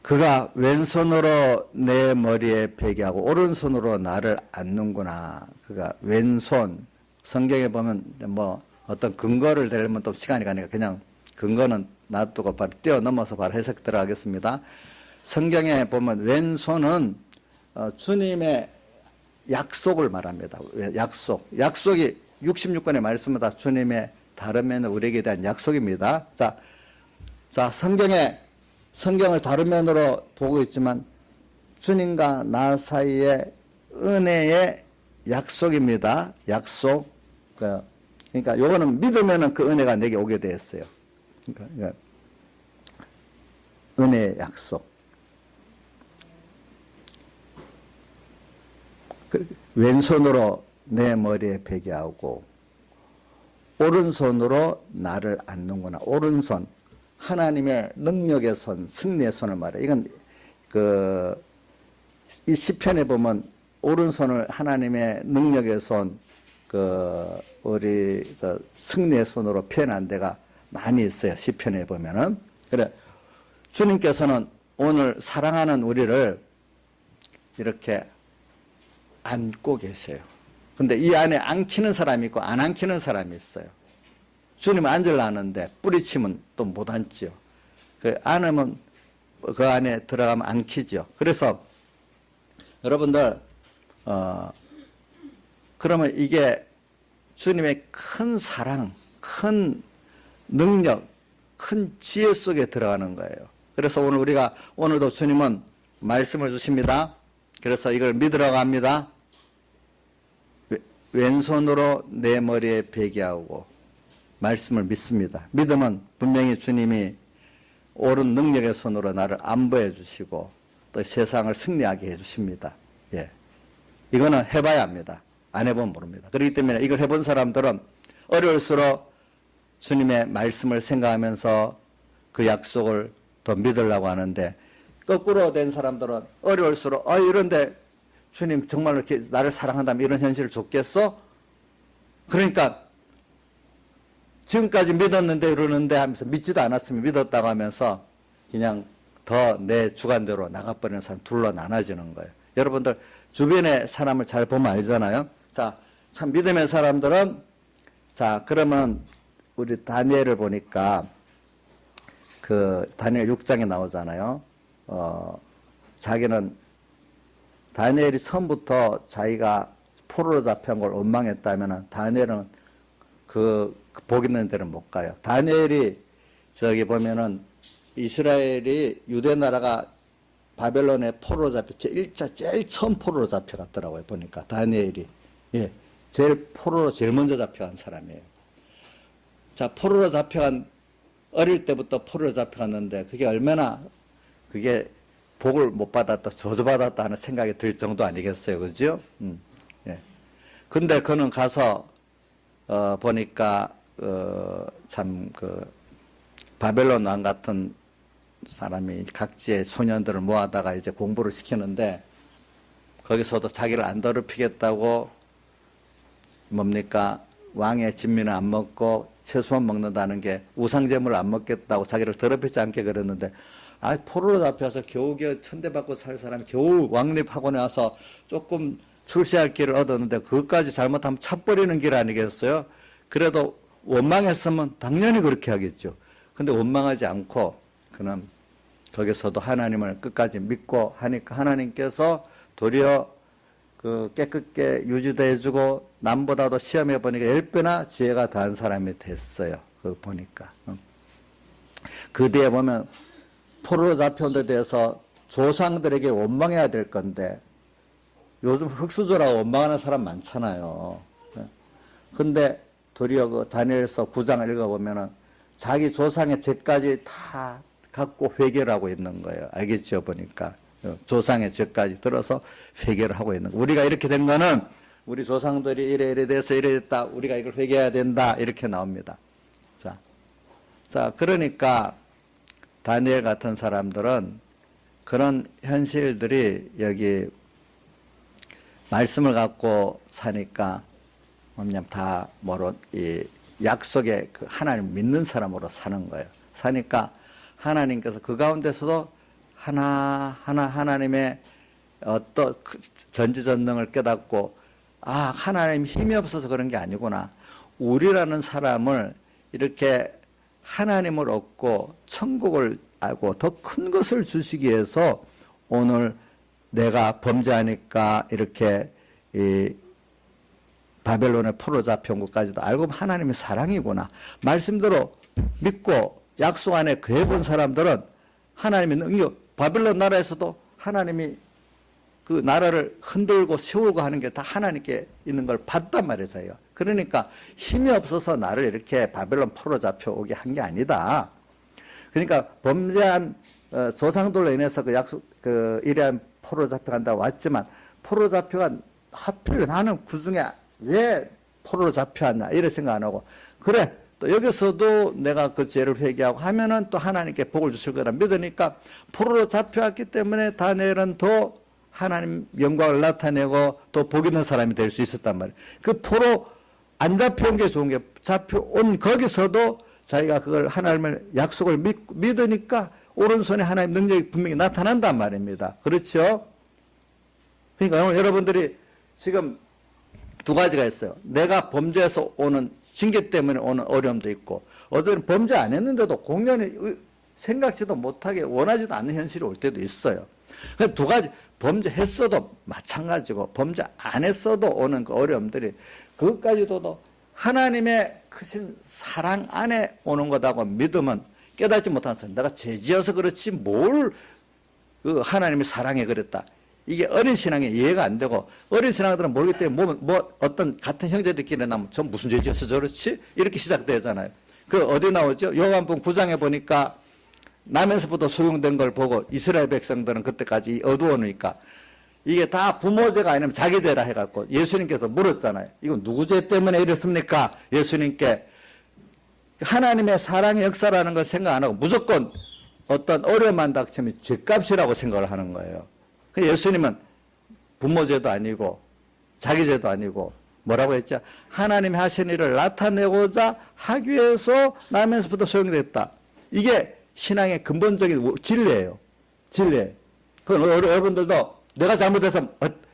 그가 왼손으로 내 머리에 베개하고 오른손으로 나를 안는구나. 그가 왼손, 성경에 보면 뭐 어떤 근거를 대려면 또 시간이 가니까 그냥 근거는 놔두고 바로 뛰어넘어서 바로 해석 들어가겠습니다. 성경에 보면 왼손은 주님의 약속을 말합니다. 약속이 66권의 말씀마다 주님의 다른 우리에게 대한 약속입니다. 자, 성경을 다른 면으로 보고 있지만 주님과 나 사이의 은혜의 약속입니다. 약속. 그러니까 요거는 믿으면은 그 은혜가 내게 오게 되었어요. 그러니까 은혜의 약속. 왼손으로 내 머리에 베개하고 오른손으로 나를 안는구나. 오른손. 하나님의 능력의 손, 승리의 손을 말해. 이건 이 시편에 보면 오른손을 하나님의 능력의 손, 우리 승리의 손으로 표현한 데가 많이 있어요. 시편에 보면은. 그래 주님께서는 오늘 사랑하는 우리를 이렇게 안고 계세요. 근데 이 안에 안기는 사람이 있고 안 안기는 사람이 있어요. 주님은 앉으려 하는데 뿌리치면 또 못 앉지요. 안으면 그 안에 들어가면 안기죠. 그래서 여러분들 그러면 이게 주님의 큰 사랑, 큰 능력, 큰 지혜 속에 들어가는 거예요. 그래서 오늘도 주님은 말씀을 주십니다. 그래서 이걸 믿으러 갑니다. 왼손으로 내 머리에 베개하고 말씀을 믿습니다. 믿음은 분명히 주님이 옳은 능력의 손으로 나를 안보해 주시고 또 세상을 승리하게 해 주십니다. 예. 이거는 해봐야 합니다. 안 해보면 모릅니다. 그렇기 때문에 이걸 해본 사람들은 어려울수록 주님의 말씀을 생각하면서 그 약속을 더 믿으려고 하는데 거꾸로 된 사람들은 어려울수록 이런데 주님 정말로 이렇게 나를 사랑한다면 이런 현실을 줬겠어? 그러니까 지금까지 믿었는데 이러는데 하면서 믿지도 않았으면 믿었다고 하면서 그냥 더 내 주관대로 나가버리는 사람 둘러 나눠지는 거예요. 여러분들 주변의 사람을 잘 보면 알잖아요. 자, 참 믿음의 사람들은 그러면 우리 다니엘을 보니까 그 다니엘 6장에 나오잖아요. 자기는 다니엘이 처음부터 자기가 포로로 잡혀온 걸 원망했다면 다니엘은 그 복 있는 데는 못 가요. 다니엘이 저기 보면은 이스라엘이 유대 나라가 바벨론의 포로로 잡혀, 제일 처음 포로로 잡혀갔더라고요. 보니까 다니엘이. 예, 제일 포로로 제일 먼저 잡혀간 사람이에요. 자, 포로로 잡혀간, 어릴 때부터 포로로 잡혀갔는데 그게 얼마나 그게 복을 못 받았다, 저주받았다 하는 생각이 들 정도 아니겠어요. 그죠? 예. 근데 그는 가서, 보니까, 바벨론 왕 같은 사람이 각지의 소년들을 모아다가 이제 공부를 시키는데, 거기서도 자기를 안 더럽히겠다고, 뭡니까? 왕의 진미는 안 먹고 채소만 먹는다는 게 우상제물을 안 먹겠다고 자기를 더럽히지 않게 그랬는데, 포로로 잡혀서 겨우겨우 천대받고 살 사람이 겨우 왕립학원에 와서 조금 출세할 길을 얻었는데 그것까지 잘못하면 차버리는 길 아니겠어요? 그래도 원망했으면 당연히 그렇게 하겠죠. 근데 원망하지 않고 그는 거기서도 하나님을 끝까지 믿고 하니까 하나님께서 도리어 그 깨끗게 유지도 해주고 남보다도 시험해 보니까 10배나 지혜가 더한 사람이 됐어요. 그거 보니까. 그 뒤에 보면 포로로 잡혀온 데 대해서 조상들에게 원망해야 될 건데 요즘 흙수저라고 원망하는 사람 많잖아요. 근데 도리어 그 다니엘서 9장을 읽어보면은 자기 조상의 죄까지 다 갖고 회개를 하고 있는 거예요. 알겠죠? 보니까. 조상의 죄까지 들어서 회개를 하고 있는 거예요. 우리가 이렇게 된 거는 우리 조상들이 이래 돼서 이래 됐다. 우리가 이걸 회개해야 된다. 이렇게 나옵니다. 자, 그러니까 다니엘 같은 사람들은 그런 현실들이 여기 말씀을 갖고 사니까 뭐냐면 다 뭐로 이 약속의 그 하나님 믿는 사람으로 사는 거예요. 사니까 하나님께서 그 가운데서도 하나하나 하나님의 어떤 전지전능을 깨닫고 하나님 힘이 없어서 그런 게 아니구나. 우리라는 사람을 이렇게 하나님을 얻고 천국을 알고 더 큰 것을 주시기 위해서 오늘 내가 범죄하니까 이렇게 이 바벨론의 포로 잡혀온 것까지도 알고 하나님의 사랑이구나. 말씀대로 믿고 약속 안에 거해본 사람들은 하나님의 능력, 바벨론 나라에서도 하나님이 그 나라를 흔들고 세우고 하는 게 다 하나님께 있는 걸 봤단 말이에요. 그러니까 힘이 없어서 나를 이렇게 바벨론 포로 잡혀오게 한 게 아니다. 그러니까 범죄한 조상들로 인해서 그 약속, 이러한 포로 잡혀간다고 왔지만 포로 잡혀간 하필 나는 그 중에 왜 포로로 잡혀왔나 이런 생각 안 하고 그래 또 여기서도 내가 그 죄를 회개하고 하면은 또 하나님께 복을 주실 거라 믿으니까 포로로 잡혀왔기 때문에 다니엘은 더 하나님 영광을 나타내고 또 복 있는 사람이 될 수 있었단 말이에요. 그 포로 안 잡혀온 게 좋은 게 잡혀온 거기서도 자기가 그걸 하나님의 약속을 믿으니까 오른손에 하나님 능력이 분명히 나타난단 말입니다. 그렇죠? 그러니까 여러분들이 지금 두 가지가 있어요. 내가 범죄해서 오는 징계 때문에 오는 어려움도 있고 어떤 범죄 안 했는데도 공연히 생각지도 못하게 원하지도 않는 현실이 올 때도 있어요. 그 두 가지 범죄했어도 마찬가지고 범죄 안 했어도 오는 그 어려움들이 그것까지도 하나님의 크신 사랑 안에 오는 거다고 믿으면 깨닫지 못하는 사람 내가 죄지어서 그렇지 뭘 그 하나님의 사랑에 그랬다. 이게 어린 신앙에 이해가 안 되고 어린 신앙들은 모르기 때문에 뭐 어떤 같은 형제들끼리 나면 저 무슨 죄 지어서 저렇지? 이렇게 시작되잖아요. 그 어디 나오죠? 요한복음 9장에 보니까 남에서부터 수용된 걸 보고 이스라엘 백성들은 그때까지 어두워니까 이게 다 부모 죄가 아니면 자기 죄라 해갖고 예수님께서 물었잖아요. 이거 누구 죄 때문에 이렇습니까? 예수님께 하나님의 사랑의 역사라는 걸 생각 안 하고 무조건 어떤 어려움만 닥치면 죄값이라고 생각을 하는 거예요. 예수님은 부모 죄도 아니고 자기 죄도 아니고 뭐라고 했죠? 하나님이 하신 일을 나타내고자 하기 위해서 남에서부터 소용됐다. 이게 신앙의 근본적인 진리예요. 진리예요. 그럼 여러분들도 내가 잘못해서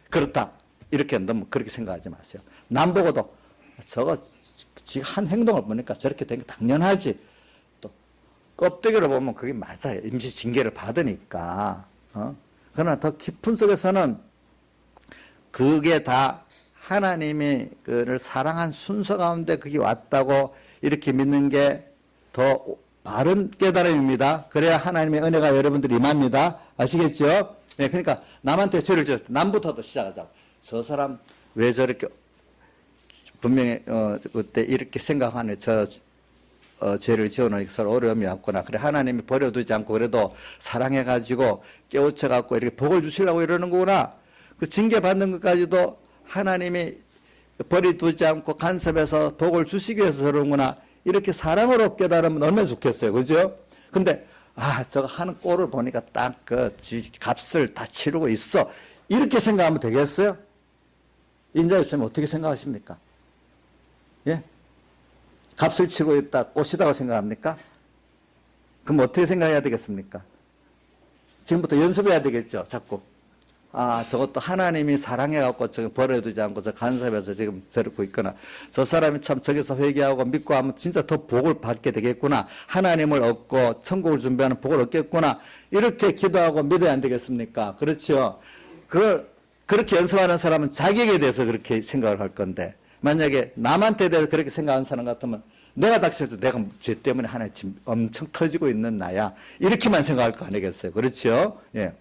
그렇다. 이렇게 너무 그렇게 생각하지 마세요. 남 보고도 저거 지가 한 행동을 보니까 저렇게 된 게 당연하지. 또 껍데기를 보면 그게 맞아요. 임시 징계를 받으니까. 그러나 더 깊은 속에서는 그게 다 하나님이 그를 사랑한 순서 가운데 그게 왔다고 이렇게 믿는 게 더 바른 깨달음입니다. 그래야 하나님의 은혜가 여러분들이 임합니다. 아시겠죠? 네, 그러니까 남한테 죄를 지을 때 남부터도 시작하자고. 저 사람 왜 저렇게 분명히 그때 이렇게 생각하네. 죄를 지어놓으니까 서로 어려움이 왔구나. 그래 하나님이 버려두지 않고 그래도 사랑해가지고 깨우쳐갖고 이렇게 복을 주시려고 이러는 거구나. 그 징계 받는 것까지도 하나님이 버려두지 않고 간섭해서 복을 주시기 위해서 저러는구나. 이렇게 사랑으로 깨달으면 얼마나 좋겠어요. 그죠? 근데 저거 하는 꼴을 보니까 딱 그 값을 다 치르고 있어. 이렇게 생각하면 되겠어요? 인자 있으면 어떻게 생각하십니까? 예? 값을 치고 있다, 꽃이다고 생각합니까? 그럼 어떻게 생각해야 되겠습니까? 지금부터 연습해야 되겠죠, 자꾸. 저것도 하나님이 사랑해갖고 저거 버려두지 않고 저 간섭해서 지금 저러고 있거나, 저 사람이 참 저기서 회개하고 믿고 하면 진짜 더 복을 받게 되겠구나. 하나님을 얻고 천국을 준비하는 복을 얻겠구나. 이렇게 기도하고 믿어야 안 되겠습니까? 그렇죠. 그렇게 연습하는 사람은 자기에게 대해서 그렇게 생각을 할 건데, 만약에 남한테 대해서 그렇게 생각하는 사람 같으면 내가 닥쳐서 내가 죄 때문에 하나님 지금 엄청 터지고 있는 나야. 이렇게만 생각할 거 아니겠어요. 그렇죠? 예.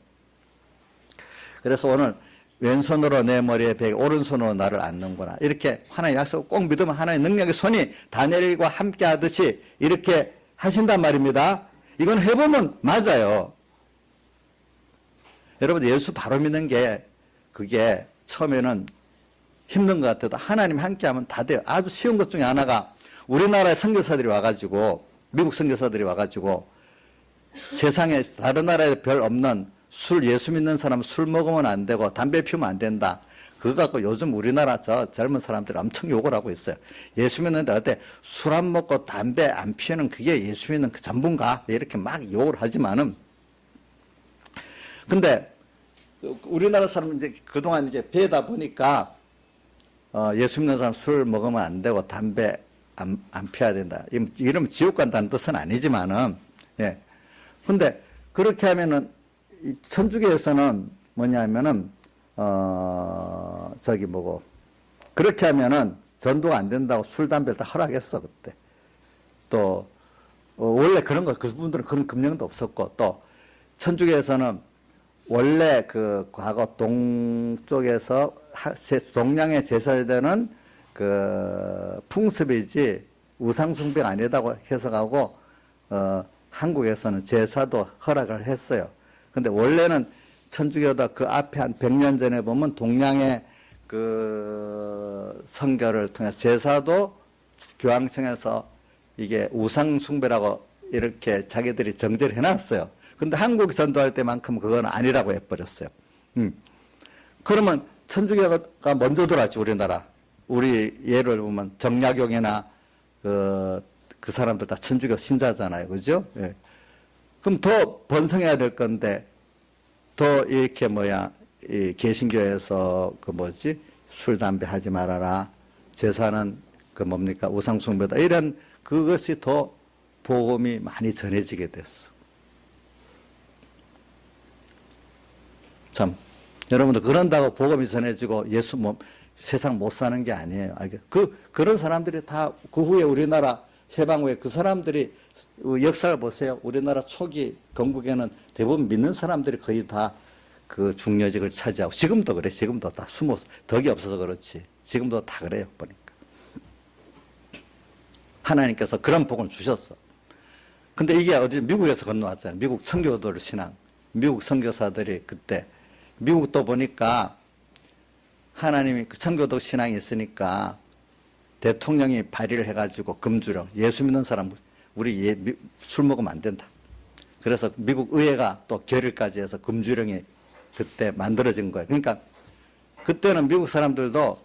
그래서 오늘 왼손으로 내 머리에 베개, 오른손으로 나를 안는구나. 이렇게 하나님 약속을 꼭 믿으면 하나님의 능력의 손이 다니엘과 함께 하듯이 이렇게 하신단 말입니다. 이건 해보면 맞아요. 여러분 예수 바로 믿는 게 그게 처음에는 힘든 것 같아도 하나님 함께하면 다 돼요. 아주 쉬운 것 중에 하나가 우리나라의 선교사들이 와가지고 미국 선교사들이 와가지고 세상에 다른 나라에 별 없는 예수 믿는 사람은 술 먹으면 안 되고 담배 피우면 안 된다. 그거 갖고 요즘 우리나라 젊은 사람들이 엄청 욕을 하고 있어요. 예수 믿는데 어때? 술 안 먹고 담배 안 피우는 그게 예수 믿는 그 전부인가? 이렇게 막 욕을 하지만은 근데 우리나라 사람은 이제 그동안 이제 배다 보니까 예수 믿는 사람 술 먹으면 안 되고 담배 안 피워야 된다. 이러면 지옥 간다는 뜻은 아니지만은 예. 근데 그렇게 하면은 천주교에서는 뭐냐면은 그렇게 하면은 전도가 안 된다고 술 담배를 다 허락했어 그때. 또 원래 그분들은 그런 금령도 없었고 또 천주교에서는 원래 그 과거 동쪽에서 동양에 제사되는 그 풍습이지 우상숭배가 아니다고 해석하고 한국에서는 제사도 허락을 했어요. 근데 원래는 천주교도 그 앞에 한 100년 전에 보면 동양의 그 선교를 통해서 제사도 교황청에서 이게 우상숭배라고 이렇게 자기들이 정제를 해놨어요. 근데 한국 전도할 때만큼 그건 아니라고 해버렸어요. 그러면 천주교가 먼저 들어왔지, 우리나라. 우리 예를 보면 정약용이나 그 사람들 다 천주교 신자잖아요. 그죠? 예. 그럼 더 번성해야 될 건데, 더 이렇게 이 개신교에서 술, 담배 하지 말아라. 제사는 우상숭배다. 이런 그것이 더 복음이 많이 전해지게 됐어. 참, 여러분들 그런다고 복음이 전해지고 세상 못 사는 게 아니에요. 그런 사람들이 다 그 후에 우리나라 해방 후에 그 사람들이 역사를 보세요. 우리나라 초기 건국에는 대부분 믿는 사람들이 거의 다 그 중요직을 차지하고 지금도 그래. 지금도 다 덕이 없어서 그렇지. 지금도 다 그래요. 보니까. 하나님께서 그런 복을 주셨어. 근데 이게 미국에서 건너왔잖아요. 미국 청교도를 신앙. 미국 선교사들이 그때 미국도 보니까 하나님이 그 청교도 신앙이 있으니까 대통령이 발의를 해가지고 금주령 예수 믿는 사람 우리 술 먹으면 안 된다. 그래서 미국 의회가 또 결의까지 해서 금주령이 그때 만들어진 거예요. 그러니까 그때는 미국 사람들도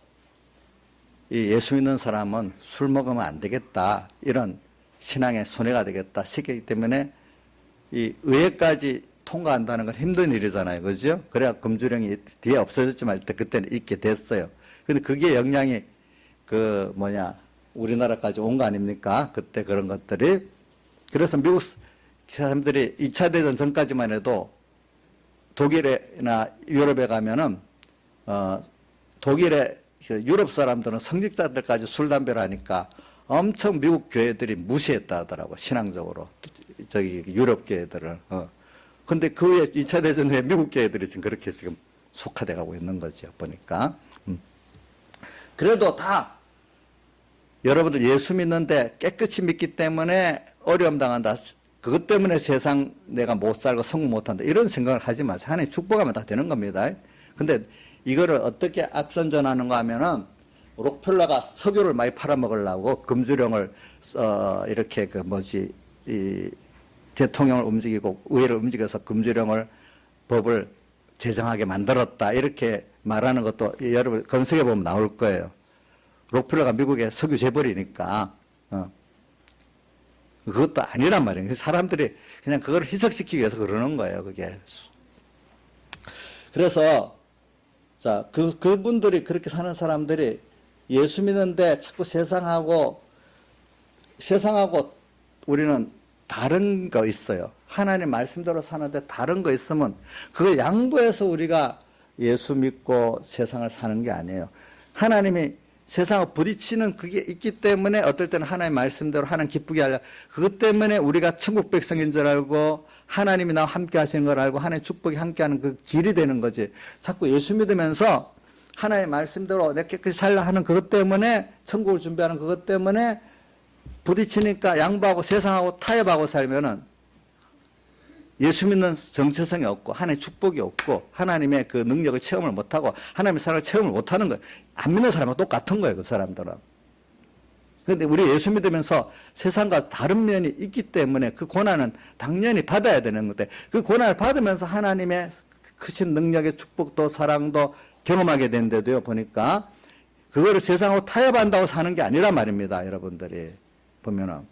이 예수 믿는 사람은 술 먹으면 안 되겠다. 이런 신앙에 손해가 되겠다 싶기 때문에 이 의회까지 통과한다는 건 힘든 일이잖아요. 그죠? 그래야 금주령이 뒤에 없어졌지만 일단 그때는 있게 됐어요. 근데 그게 영향이 우리나라까지 온 거 아닙니까? 그때 그런 것들이. 그래서 미국 사람들이 2차 대전 전까지만 해도 독일이나 유럽에 가면은, 독일의 유럽 사람들은 성직자들까지 술, 담배를 하니까, 엄청 미국 교회들이 무시했다 하더라고, 신앙적으로. 저기 유럽 교회들을. 근데 그 후에 2차 대전 후에 미국 교회들이 지금 그렇게 지금 속화돼 가고 있는 거죠, 보니까. 그래도 다 여러분들 예수 믿는데 깨끗이 믿기 때문에 어려움 당한다. 그것 때문에 세상 내가 못 살고 성공 못 한다. 이런 생각을 하지 마세요. 하나님 축복하면 다 되는 겁니다. 근데 이거를 어떻게 악선전하는가 하면은 록펠러가 석유를 많이 팔아먹으려고 금주령을 이렇게 이 대통령을 움직이고 의회를 움직여서 금주령을 법을 제정하게 만들었다. 이렇게 말하는 것도 여러분 검색해 보면 나올 거예요. 록펠러가 미국에 석유 재벌이니까 그것도 아니란 말이에요. 사람들이 그냥 그걸 희석시키기 위해서 그러는 거예요. 그게. 그래서 자, 그분들이 그렇게 사는 사람들이 예수 믿는데 자꾸 세상하고 우리는 다른 거 있어요. 하나님 말씀대로 사는데 다른 거 있으면 그걸 양보해서 우리가 예수 믿고 세상을 사는 게 아니에요. 하나님이 세상을 부딪히는 그게 있기 때문에 어떨 때는 하나님 말씀대로 하나님 기쁘게 하려 그것 때문에 우리가 천국 백성인 줄 알고 하나님이 나와 함께 하시는 걸 알고 하나님의 축복이 함께 하는 그 길이 되는 거지. 자꾸 예수 믿으면서 하나님의 말씀대로 내가 깨끗이 살라 하는 그것 때문에 천국을 준비하는 그것 때문에 부딪히니까 양보하고 세상하고 타협하고 살면은 예수 믿는 정체성이 없고 하나님의 축복이 없고 하나님의 그 능력을 체험을 못하고 하나님의 사랑을 체험을 못하는 거예요. 안 믿는 사람과 똑같은 거예요. 그 사람들은. 그런데 우리 예수 믿으면서 세상과 다른 면이 있기 때문에 그 고난은 당연히 받아야 되는 건데 그 고난을 받으면서 하나님의 크신 능력의 축복도 사랑도 경험하게 된데도요. 보니까 그거를 세상하고 타협한다고 사는 게 아니란 말입니다. 여러분들이 보면은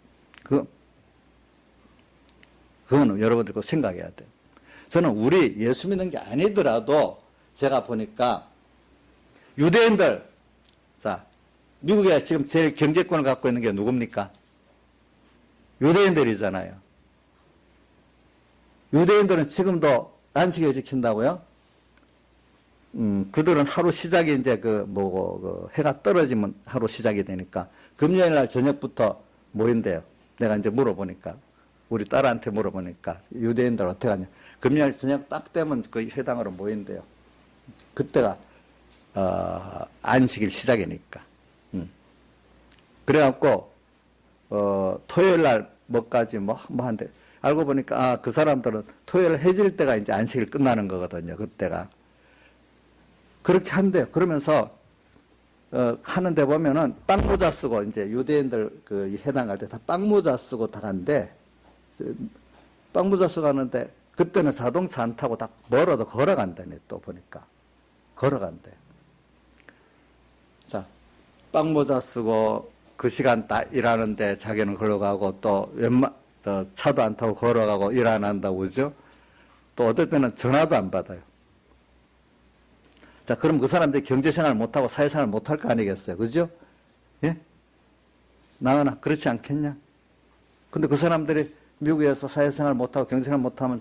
그거는 여러분들 꼭 생각해야 돼요. 저는 우리 예수 믿는 게 아니더라도 제가 보니까 유대인들, 자, 미국에 지금 제일 경제권을 갖고 있는 게 누굽니까? 유대인들이잖아요. 유대인들은 지금도 안식일 지킨다고요? 그들은 하루 시작이 이제 해가 떨어지면 하루 시작이 되니까 금요일 날 저녁부터 모인대요. 내가 이제 물어보니까. 우리 딸한테 물어보니까 유대인들 어떻게 하냐. 금요일 저녁 딱 되면 그 회당으로 모인대요. 그때가 안식일 시작이니까. 그래갖고 토요일 날 뭐까지 뭐 한대. 알고 보니까 그 사람들은 토요일 해질 때가 이제 안식일 끝나는 거거든요. 그때가. 그렇게 한대요. 그러면서 하는데 보면은 빵모자 쓰고 이제 유대인들 그 해당 갈 때 다 빵모자 쓰고 다 간대. 빵모자 쓰고 가는데 그때는 자동차 안 타고 다 멀어도 걸어간다네. 또 보니까 걸어간대. 자, 빵모자 쓰고 그 시간 딱 일하는데 자기는 걸어가고 또 차도 안 타고 걸어가고 일 안 한다고 그죠? 또 어떨 때는 전화도 안 받아요. 자, 그럼 그 사람들이 경제생활 못하고 사회생활 못할 거 아니겠어요? 그죠? 예? 나은아, 그렇지 않겠냐? 근데 그 사람들이 미국에서 사회생활 못하고 경제생활 못하면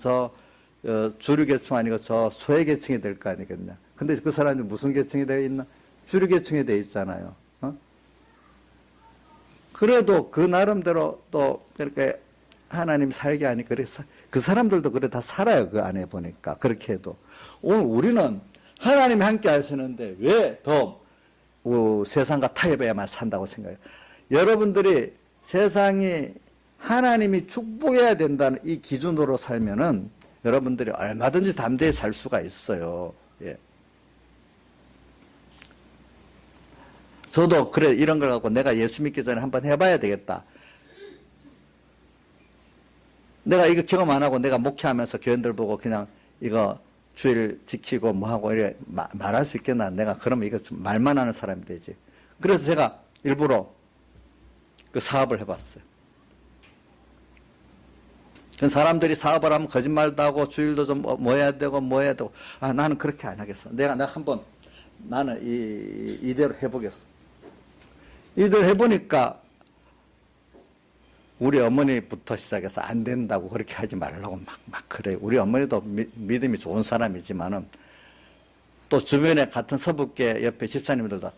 주류계층 아니고 저 소외계층이 될 거 아니겠냐? 근데 그 사람이 무슨 계층이 되어 있나? 주류계층이 되어 있잖아요. 그래도 그 나름대로 또 이렇게 하나님 살게 하니 그래서 그 사람들도 그래 다 살아요. 그 안에 보니까. 그렇게 해도. 오늘 우리는 하나님이 함께 하시는데 왜 더 세상과 타협해야만 산다고 생각해요? 여러분들이 세상이 하나님이 축복해야 된다는 이 기준으로 살면은 여러분들이 얼마든지 담대히 살 수가 있어요. 예. 저도 그래 이런 걸 갖고 내가 예수 믿기 전에 한번 해봐야 되겠다. 내가 이거 경험 안 하고 내가 목회하면서 교인들 보고 그냥 이거 주일 지키고 뭐하고 이래 말할 수 있겠나. 내가 그러면 이거 좀 말만 하는 사람이 되지. 그래서 제가 일부러 그 사업을 해봤어요. 사람들이 사업을 하면 거짓말도 하고 주일도 좀 뭐 해야 되고 나는 그렇게 안 하겠어. 내가 한번 나는 이대로 해보겠어. 이대로 해보니까 우리 어머니부터 시작해서 안 된다고 그렇게 하지 말라고 막 그래요. 우리 어머니도 믿음이 좋은 사람이지만은 또 주변에 같은 서북계 옆에 집사님들도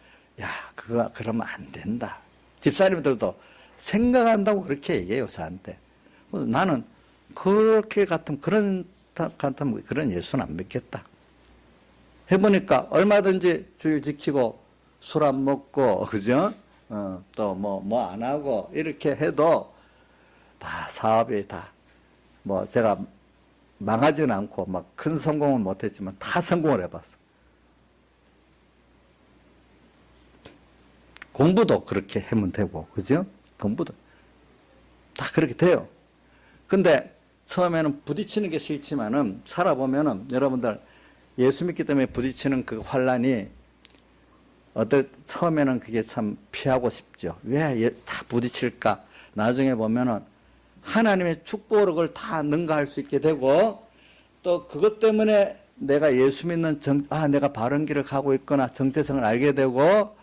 그러면 안 된다. 집사님들도 생각한다고 그렇게 얘기해요, 저한테. 나는 그렇게 같으면 그런 예수는 안 믿겠다. 해보니까 얼마든지 주일 지키고 술 안 먹고, 그죠? 또 뭐 안 하고, 이렇게 해도 다 사업이 제가 망하지는 않고 막 큰 성공은 못했지만 다 성공을 해봤어. 공부도 그렇게 하면 되고, 그죠? 공부도 다 그렇게 돼요. 근데 처음에는 부딪히는 게 싫지만은 살아보면은 여러분들 예수 믿기 때문에 부딪히는 그 환란이 처음에는 그게 참 피하고 싶죠. 왜 다 부딪힐까? 나중에 보면은 하나님의 축복을 다 능가할 수 있게 되고, 또 그것 때문에 내가 예수 믿는 내가 바른 길을 가고 있거나 정체성을 알게 되고,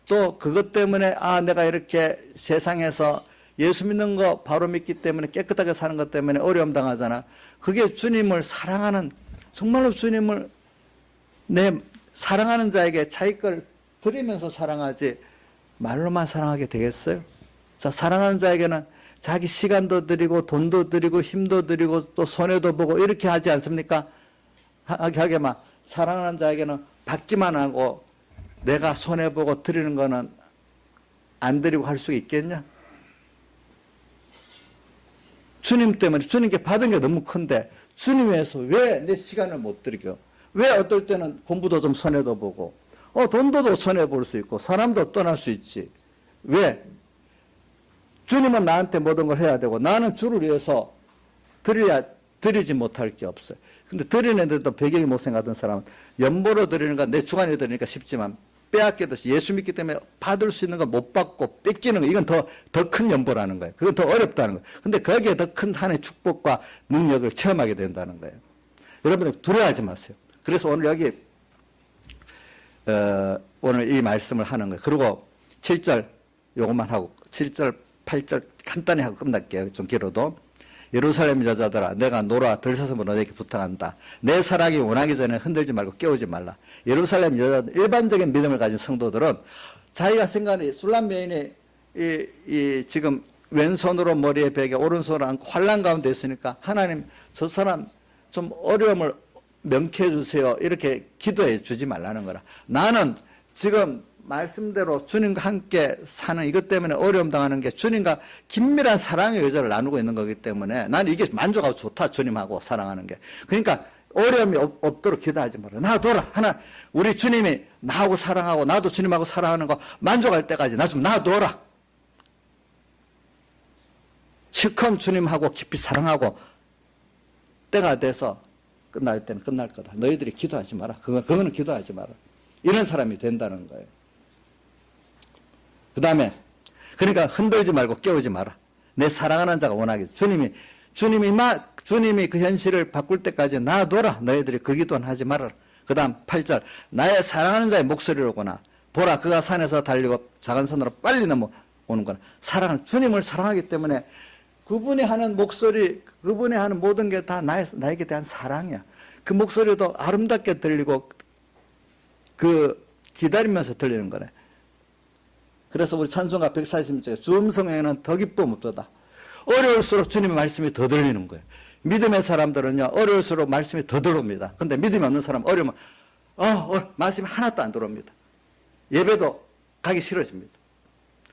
또 그것 때문에 내가 이렇게 세상에서 예수 믿는 거 바로 믿기 때문에 깨끗하게 사는 것 때문에 어려움 당하잖아. 그게 주님을 사랑하는, 정말로 주님을 사랑하는 자에게 자기 걸 드리면서 사랑하지 말로만 사랑하게 되겠어요? 자, 사랑하는 자에게는 자기 시간도 드리고 돈도 드리고 힘도 드리고 또 손해도 보고 이렇게 하지 않습니까? 하게 막 사랑하는 자에게는 받기만 하고 내가 손해보고 드리는 거는 안 드리고 할 수 있겠냐? 주님 때문에 주님께 받은 게 너무 큰데 주님 위해서 왜 내 시간을 못 드리고, 왜 어떨 때는 공부도 좀 손해도 보고 돈도 손해볼 수 있고 사람도 떠날 수 있지. 왜? 주님은 나한테 모든 걸 해야 되고 나는 주를 위해서 드리지 못할 게 없어요. 근데 드리는데도 배경이 못 생각하던 사람은 연보로 드리는가 내 주관이 드리니까 쉽지만 빼앗기듯이 예수 믿기 때문에 받을 수 있는 거 못 받고 뺏기는 거, 이건 더 큰 연보라는 거예요. 그건 더 어렵다는 거예요. 근데 거기에 더 큰 하나님의 축복과 능력을 체험하게 된다는 거예요. 여러분들 두려워하지 마세요. 그래서 오늘 여기 오늘 이 말씀을 하는 거예요. 그리고 7절 요것만 하고 7절 8절 간단히 하고 끝날게요. 좀 길어도. 예루살렘 여자들아 내가 노라 들사슴으로 너에게 부탁한다. 내 사랑이 원하기 전에 흔들지 말고 깨우지 말라. 예루살렘 여자들, 일반적인 믿음을 가진 성도들은 자기가 생각하는 술람 여인이 지금 왼손으로 머리에 베개 오른손으로 안고 환난 가운데 있으니까 하나님 저 사람 좀 어려움을 명쾌해 주세요. 이렇게 기도해 주지 말라는 거라. 나는 지금 말씀대로 주님과 함께 사는 이것 때문에 어려움 당하는 게 주님과 긴밀한 사랑의 여자를 나누고 있는 거기 때문에 나는 이게 만족하고 좋다. 주님하고 사랑하는 게. 그러니까 어려움이 없도록 기도하지 마라. 놔둬라. 우리 주님이 나하고 사랑하고 나도 주님하고 사랑하는 거 만족할 때까지 나 좀 놔둬라. 실컷 주님하고 깊이 사랑하고 때가 돼서 끝날 때는 끝날 거다. 너희들이 기도하지 마라. 그거는 기도하지 마라. 이런 사람이 된다는 거예요. 그 다음에 그러니까 흔들지 말고 깨우지 마라. 내 사랑하는 자가 원하겠어. 주님이 그 현실을 바꿀 때까지 놔둬라. 너희들이 그 기도는 하지 말아라. 그 다음 8절 나의 사랑하는 자의 목소리로구나. 보라 그가 산에서 달리고 작은 산으로 빨리 넘어오는구나. 주님을 사랑하기 때문에 그분이 하는 목소리, 그분이 하는 모든 게 다 나에게 대한 사랑이야. 그 목소리도 아름답게 들리고 기다리면서 들리는 거네. 그래서 우리 찬송가 140절에 주 음성에는 더 기쁨 없도다. 어려울수록 주님의 말씀이 더 들리는 거예요. 믿음의 사람들은요 어려울수록 말씀이 더 들어옵니다. 근데 믿음이 없는 사람은 어려우면 말씀이 하나도 안 들어옵니다. 예배도 가기 싫어집니다.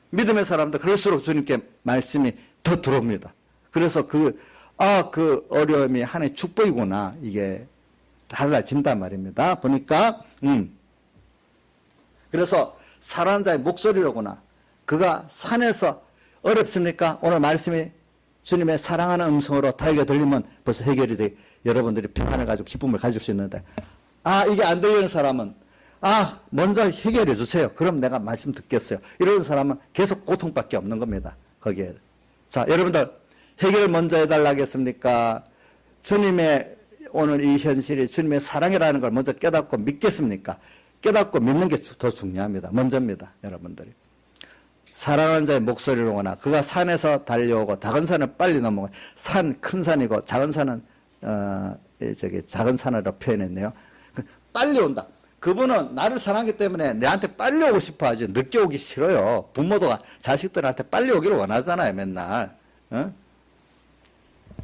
믿음의 사람들 그럴수록 주님께 말씀이 더 들어옵니다. 그래서 그 어려움이 하나의 축복이구나 이게 달라진단 말입니다. 보니까 그래서 사랑하는 자의 목소리로구나. 그가 산에서 어렵습니까? 오늘 말씀이 주님의 사랑하는 음성으로 달게 들리면 벌써 해결이 돼. 여러분들이 평안을 가지고 기쁨을 가질 수 있는데 이게 안 들리는 사람은 먼저 해결해 주세요. 그럼 내가 말씀 듣겠어요. 이런 사람은 계속 고통밖에 없는 겁니다. 거기에. 자, 여러분들 해결을 먼저 해달라 하겠습니까? 주님의 오늘 이 현실이 주님의 사랑이라는 걸 먼저 깨닫고 믿겠습니까? 깨닫고 믿는 게 더 중요합니다. 먼저입니다. 여러분들이. 사랑하는 자의 목소리로구나. 그가 산에서 달려오고 작은 산을 빨리 넘어가. 산 큰 산이고 작은 산은 작은 산으로 표현했네요. 빨리 온다. 그분은 나를 사랑하기 때문에 내한테 빨리 오고 싶어 하지 늦게 오기 싫어요. 부모도 자식들한테 빨리 오기를 원하잖아요, 맨날. 어?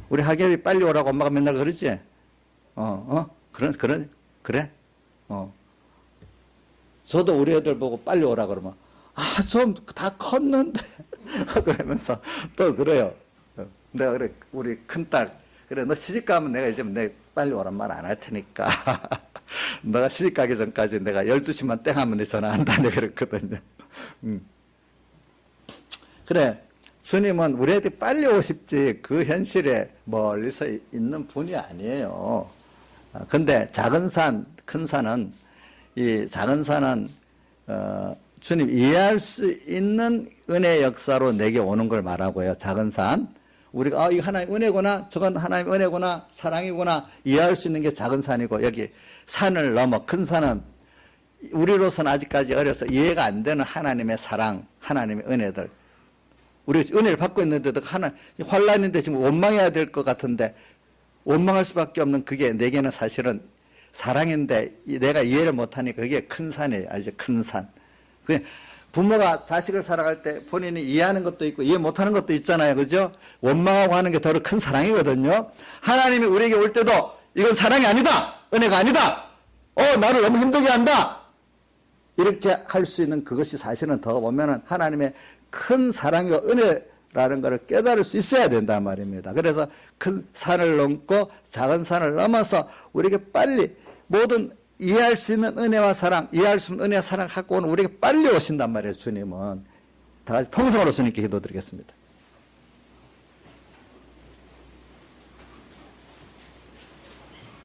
우리 하결이 빨리 오라고 엄마가 맨날 그러지? 그래? 저도 우리 애들 보고 빨리 오라 그러면, 좀 다 컸는데. 그러면서 또 그래요. 내가 그래, 우리 큰딸, 그래, 너 시집 가면 내가 이제 내 빨리 오란 말 안 할 테니까. 너가 시집 가기 전까지 내가 12시만 땡 하면 내 전화한다. 내가 그랬거든요. 그래, 주님은 우리 애들이 빨리 오고 싶지 그 현실에 멀리서 있는 분이 아니에요. 근데 작은 산, 큰 산은, 이 작은 산은, 주님 이해할 수 있는 은혜의 역사로 내게 오는 걸 말하고요. 작은 산. 우리가, 이거 하나님 은혜구나, 저건 하나님 은혜구나, 사랑이구나, 이해할 수 있는 게 작은 산이고, 여기 산을 넘어 큰 산은 우리로서는 아직까지 어려서 이해가 안 되는 하나님의 사랑, 하나님의 은혜들. 우리가 은혜를 받고 있는데도 환란인데 지금 원망해야 될 것 같은데, 원망할 수밖에 없는 그게 내게는 사실은 사랑인데 내가 이해를 못하니까 그게 큰 산이에요. 알죠? 큰 산. 부모가 자식을 사랑할 때 본인이 이해하는 것도 있고 이해 못하는 것도 있잖아요. 그죠? 원망하고 하는 게 더 큰 사랑이거든요. 하나님이 우리에게 올 때도 이건 사랑이 아니다. 은혜가 아니다. 나를 너무 힘들게 한다. 이렇게 할 수 있는 그것이 사실은 더 보면은 하나님의 큰 사랑과 은혜라는 것을 깨달을 수 있어야 된단 말입니다. 그래서 큰 산을 넘고 작은 산을 넘어서 우리에게 빨리 모든 이해할 수 있는 은혜와 사랑, 이해할 수 있는 은혜와 사랑 갖고 오는 우리에게 빨리 오신단 말이에요, 주님은. 다 같이 통성으로 주님께 기도드리겠습니다.